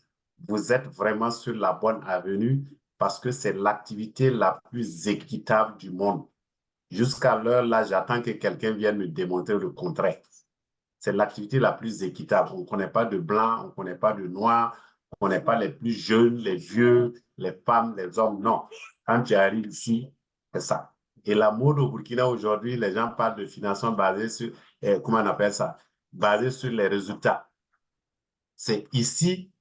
vous êtes vraiment sur la bonne avenue parce que c'est l'activité la plus équitable du monde. Jusqu'à l'heure, là, j'attends que quelqu'un vienne me démontrer le contraire. C'est l'activité la plus équitable. On ne connaît pas de blanc, on ne connaît pas de noir, on ne connaît pas les plus jeunes, les vieux, les femmes, les hommes. Non. Quand tu arrives ici, c'est ça. Et la mode au Burkina aujourd'hui, les gens parlent de financement basé sur, comment on appelle ça? Basé sur les résultats. C'est ici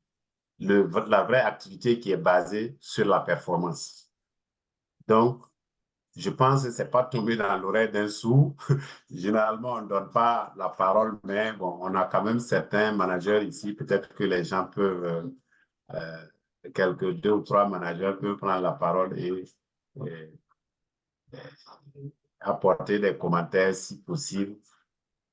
la vraie activité qui est basée sur la performance. Donc, je pense que ce n'est pas tombé dans l'oreille d'un sourd. Généralement, on ne donne pas la parole, mais bon, on a quand même certains managers ici. Peut-être que les gens peuvent, quelques 2 ou 3 managers peuvent prendre la parole et apporter des commentaires si possible.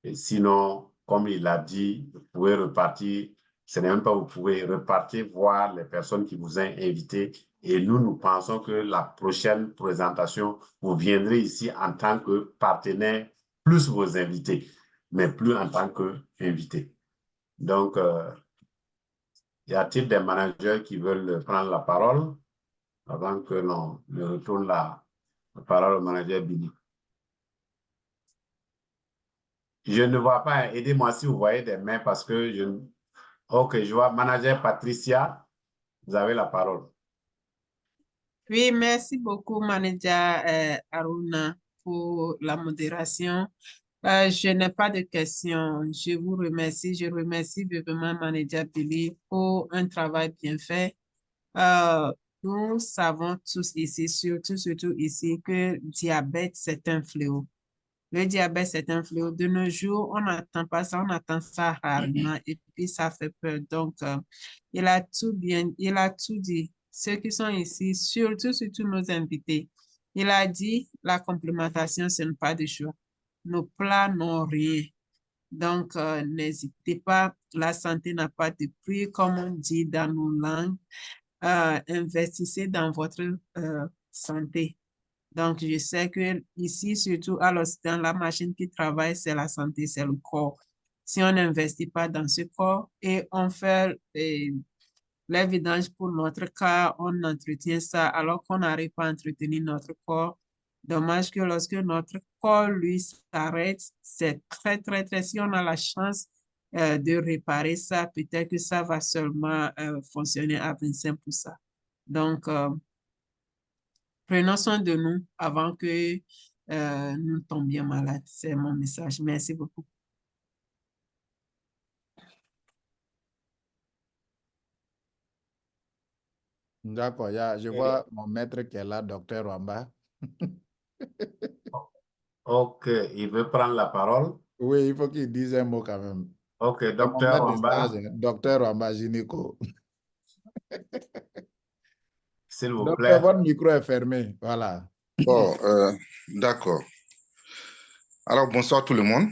Et sinon, comme il l'a dit, vous pouvez repartir. Ce n'est même pas vous pouvez repartir voir les personnes qui vous ont invité. Et nous pensons que la prochaine présentation, vous viendrez ici en tant que partenaire, plus vos invités, mais plus en tant qu'invité. Donc, y a-t-il des managers qui veulent prendre la parole avant que l'on retourne la parole au manager Billy? Je ne vois pas. Aidez-moi si vous voyez des mains parce que je... OK, je vois manager Patricia, vous avez la parole. Oui, merci beaucoup, manager Aruna, pour la modération. Je n'ai pas de questions. Je vous remercie. Je remercie vivement manager Billy pour un travail bien fait. Nous savons tous ici, surtout ici, que diabète, c'est un fléau. Le diabète, c'est un fléau. De nos jours, on n'attend pas ça, on attend ça rarement et puis ça fait peur. Donc, il a tout dit. Ceux qui sont ici, surtout nos invités, il a dit la complémentation, ce n'est pas de choix. Nos plats n'ont rien. Donc, n'hésitez pas, la santé n'a pas de prix, comme on dit dans nos langues. Investissez dans votre santé. Donc, je sais que ici, surtout à l'Occident, la machine qui travaille, c'est la santé, c'est le corps. Si on n'investit pas dans ce corps et on fait les vidanges pour notre cas, on entretient ça alors qu'on n'arrive pas à entretenir notre corps. Dommage que lorsque notre corps, lui, s'arrête, c'est très, si on a la chance de réparer ça, peut-être que ça va seulement fonctionner à 25%. Donc, prenons soin de nous avant que nous tombions malades. C'est mon message. Merci beaucoup. D'accord, je vois mon maître qui est là, docteur Wamba. OK, il veut prendre la parole. Oui, il faut qu'il dise un mot quand même. OK, C'est mon docteur maître de Wamba, stage, docteur Wamba Gynéco. s'il vous Docteur, plaît. votre micro est fermé. Voilà. Bon, d'accord. Alors, bonsoir tout le monde.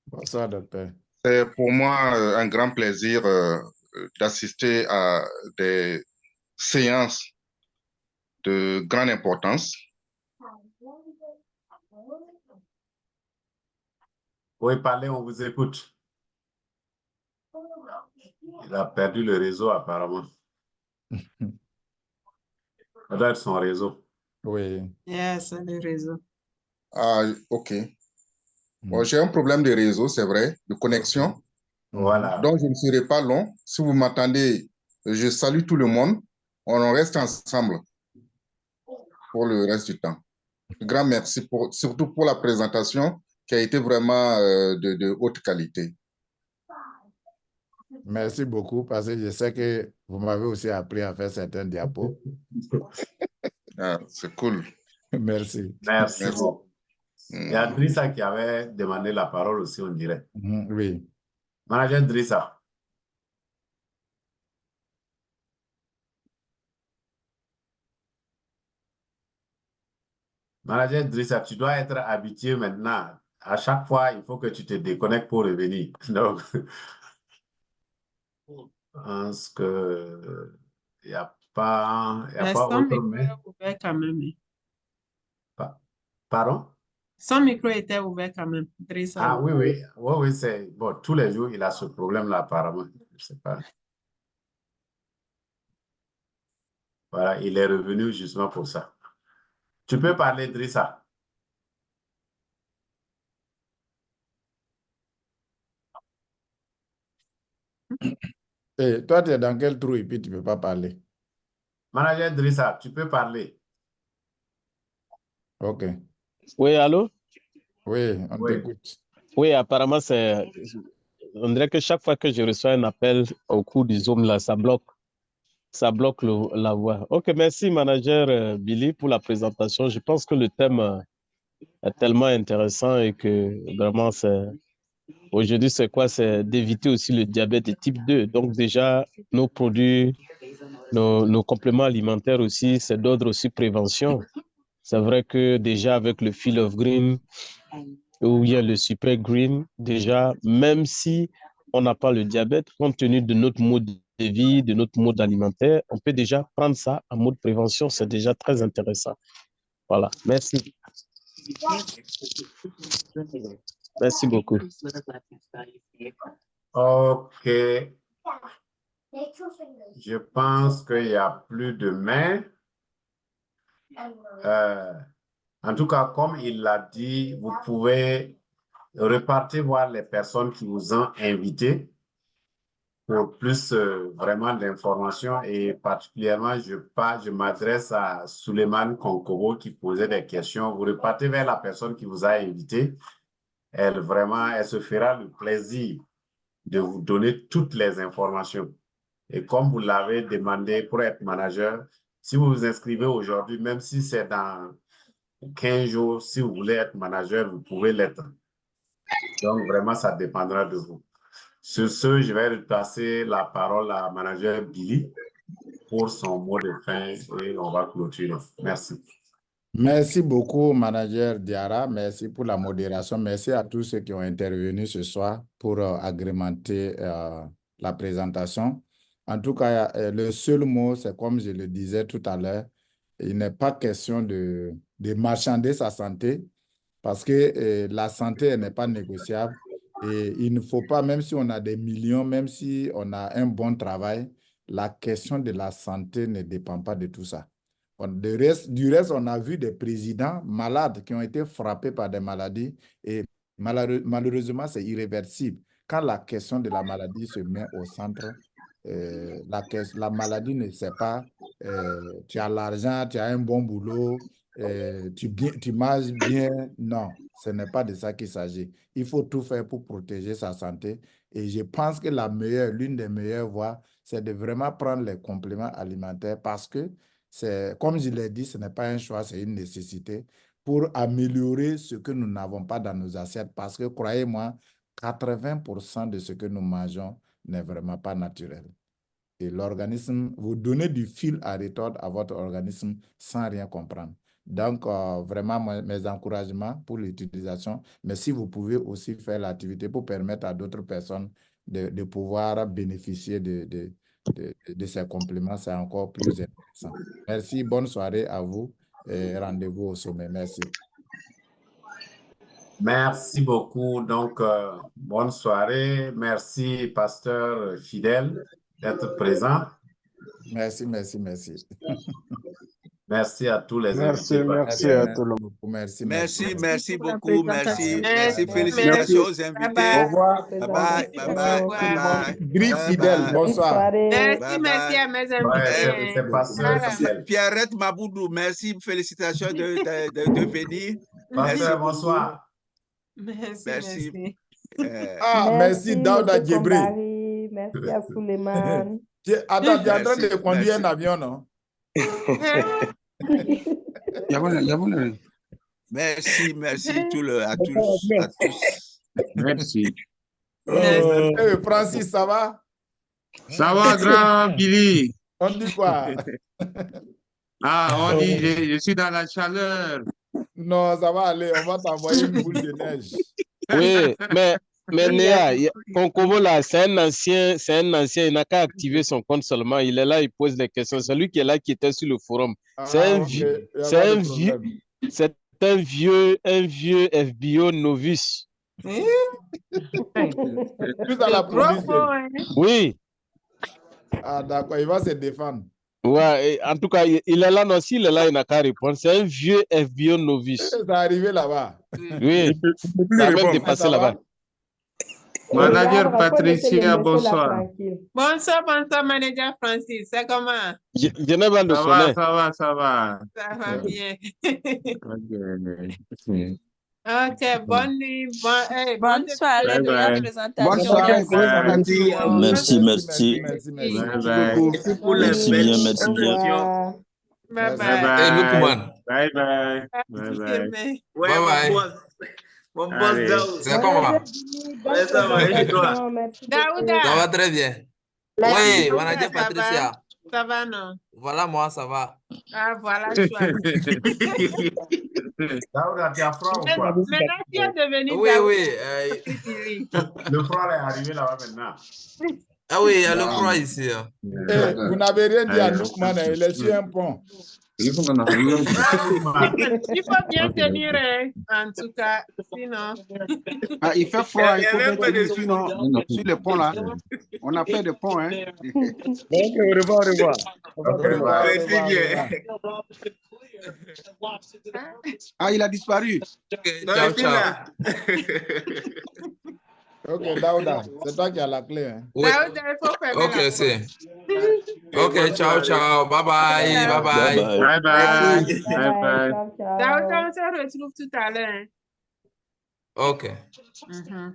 Bonsoir, docteur. C'est pour moi un grand plaisir d'assister à des séances de grande importance. Oui, parlez, on vous écoute. Il a perdu le réseau apparemment. Ça doit être son réseau. Oui. Yes, c'est le réseau. Ah, OK. Bon, j'ai un problème de réseau, c'est vrai, de connexion. Voilà. Donc, je ne serai pas long. Si vous m'attendez, je salue tout le monde. On en reste ensemble pour le reste du temps. Grand merci, surtout pour la présentation qui a été vraiment de haute qualité. Merci beaucoup parce que je sais que vous m'avez aussi appris à faire certains diapos. Ah, c'est cool. Merci. Merci Merci. beaucoup. Il y a Drissa qui avait demandé la parole aussi, on dirait. Oui. Manager Drissa. Manager Drissa, tu dois être habitué maintenant. À chaque fois, il faut que tu te déconnectes pour revenir. Donc, je pense que il n'y a pas Son autre micro mais. est ouvert quand même. Pardon? Son micro était ouvert quand même. Drissa. Ah oui, c'est bon. Tous les jours, il a ce problème-là, apparemment. Je ne sais pas. Voilà, il est revenu justement pour ça. Tu peux parler, Drissa. Et toi, tu es dans quel trou et puis tu ne peux pas parler? Manager Drissa, tu peux parler. OK. Oui, allô? Oui, on Oui. t'écoute. Oui, apparemment, on dirait que chaque fois que je reçois un appel au cours du Zoom, là, ça bloque la voix. OK, merci, manager Billy, pour la présentation. Je pense que le thème est tellement intéressant et que vraiment, aujourd'hui, c'est quoi? C'est d'éviter aussi le diabète de type 2. Donc, déjà, nos produits, nos compléments alimentaires aussi, c'est d'ordre aussi prévention. C'est vrai que déjà, avec le Field of Green, ou bien le Super Green, déjà, même si on n'a pas le diabète, compte tenu de notre mode de vie, de notre mode alimentaire, on peut déjà prendre ça en mode prévention. C'est déjà très intéressant. Voilà, merci. Merci beaucoup. OK. Je pense qu'il n'y a plus de mains. En tout cas, comme il l'a dit, vous pouvez repartir voir les personnes qui vous ont invité pour plus vraiment d'informations et particulièrement, je m'adresse à Suleiman Konkobo qui posait des questions. Vous repartez vers la personne qui vous a invité. Elle se fera le plaisir de vous donner toutes les informations. Et comme vous l'avez demandé pour être manager, si vous vous inscrivez aujourd'hui, même si c'est dans 15 jours, si vous voulez être manager, vous pouvez l'être. Donc, vraiment, ça dépendra de vous. Sur ce, je vais repasser la parole à manager Billy pour son mot de fin et on va clôturer. Merci. Merci beaucoup, manager Diarra. Merci pour la modération. Merci à tous ceux qui ont intervenu ce soir pour agrémenter la présentation. En tout cas, le seul mot, c'est comme je le disais tout à l'heure, il n'est pas question de marchander sa santé parce que la santé elle n'est pas négociable et il ne faut pas, même si on a des millions, même si on a un bon travail, la question de la santé ne dépend pas de tout ça. Du reste, on a vu des présidents malades qui ont été frappés par des maladies et malheureusement, c'est irréversible. Quand la question de la maladie se met au centre, la maladie ne sait pas, tu as l'argent, tu as un bon boulot, tu manges bien. Non, ce n'est pas de ça qu'il s'agit. Il faut tout faire pour protéger sa santé. Et je pense que l'une des meilleures voies, c'est de vraiment prendre les compléments alimentaires parce que comme je l'ai dit, ce n'est pas un choix, c'est une nécessité pour améliorer ce que nous n'avons pas dans nos assiettes. Parce que, croyez-moi, 80% de ce que nous mangeons n'est vraiment pas naturel. Et l'organisme, vous donnez du fil à retordre à votre organisme sans rien comprendre. Donc, vraiment, mes encouragements pour l'utilisation. Mais si vous pouvez aussi faire l'activité pour permettre à d'autres personnes de pouvoir bénéficier de ces compléments, c'est encore plus intéressant. Merci, bonne soirée à vous et rendez-vous au sommet. Merci. Merci beaucoup. Donc, bonne soirée. Merci, pasteur fidèle, d'être présent. Merci, merci, merci. Merci à tous les Merci, invités. merci à tout le monde. Merci, Merci pour la beaucoup. présentation. Merci. Merci. Félicitations aux Bye invités. bye. Au revoir. Bye bye. Bye bye. Au Bye revoir. bye. Gris Bye fidèle, bye. bonsoir. Merci, Bye merci bye. à mes Ouais, invités. c'est pasteur fidèle. Pierrette Maboudou, merci. Félicitations de venir. Merci Pasteur, beaucoup. bonsoir. Merci, Merci. merci. Ah, merci, Daouda Monsieur Djebré. Kombari. Merci à Suleiman. Attends, tu es en train Merci, de conduire merci. un avion, non? Merci à tous. Merci. Francis, ça va? Ça va, grand Billy? On dit quoi? Ah, on dit, je suis dans la chaleur. Non, ça va aller, on va t'envoyer une boule de neige. Oui, mais Néa, Konkovo là, c'est un ancien, il n'a qu'à activer son compte seulement. Il est là, il pose des questions. C'est lui qui est là, qui était sur le forum. C'est un ok, vieux, y a c'est pas de un vieux, problème. c'est un vieux FBO novice. Plus à la Gros police. mot, hein? Oui, Ah, d'accord, il va se défendre. ouais, et en tout cas, il est là, non, s'il est là, il n'a qu'à répondre. C'est un vieux FBO novice. C'est arrivé là-bas. Oui, ça a même dépassé Ça va? là-bas. Manager Regarde, faut laisser le Patricia, monsieur là bonsoir. tranquille. Bonsoir, manager Francis. C'est comment? Je n'ai pas de Ça va, sonner. ça va, ça va. Ça va bien. Ok. Ok, bonne nuit. Bonne Bonne soirée de la bye. présentation. Merci, merci. Merci. Bye bye. Merci pour les Merci belles bien, merci Au bien. revoir. Bye Bye bye. Bye bye. Bye bye. Ouais, Bye bye. mon boss Allez. Daoud. C'est comment? Ouais, ça va, et toi? Merci Daouda. Ça va très bien. Merci, Oui, Daouda, manager ça va? Patricia. Ça va, non? Voilà, moi, ça va. Ah, voilà, chouette. Daouda, tu as froid ou quoi? Maintenant, tu es devenu Oui, Daouda. oui. Le froid est arrivé là-bas maintenant. Ah oui, il y a le froid ici. Eh, vous n'avez rien dit à Noukman, il est sur un pont. Il faut bien tenir, hein, en tout cas, sinon. Ah, il fait froid, il faut Il y a même pas bien de tenir, sinon, sur le pont là, on a fait des ponts, hein. Au revoir. Merci bien. Ah, il a disparu. Ciao, ciao. Ok, Daouda, c'est toi qui as la clé. Hein? Oui. Daouda, il faut fermer Ok, la c'est. porte. Ok, ciao, ciao. Bye bye. Bye bye. Bye bye. Bye bye. Ciao, ciao. Daouda, on se retrouve tout à l'heure. Ok. Hein.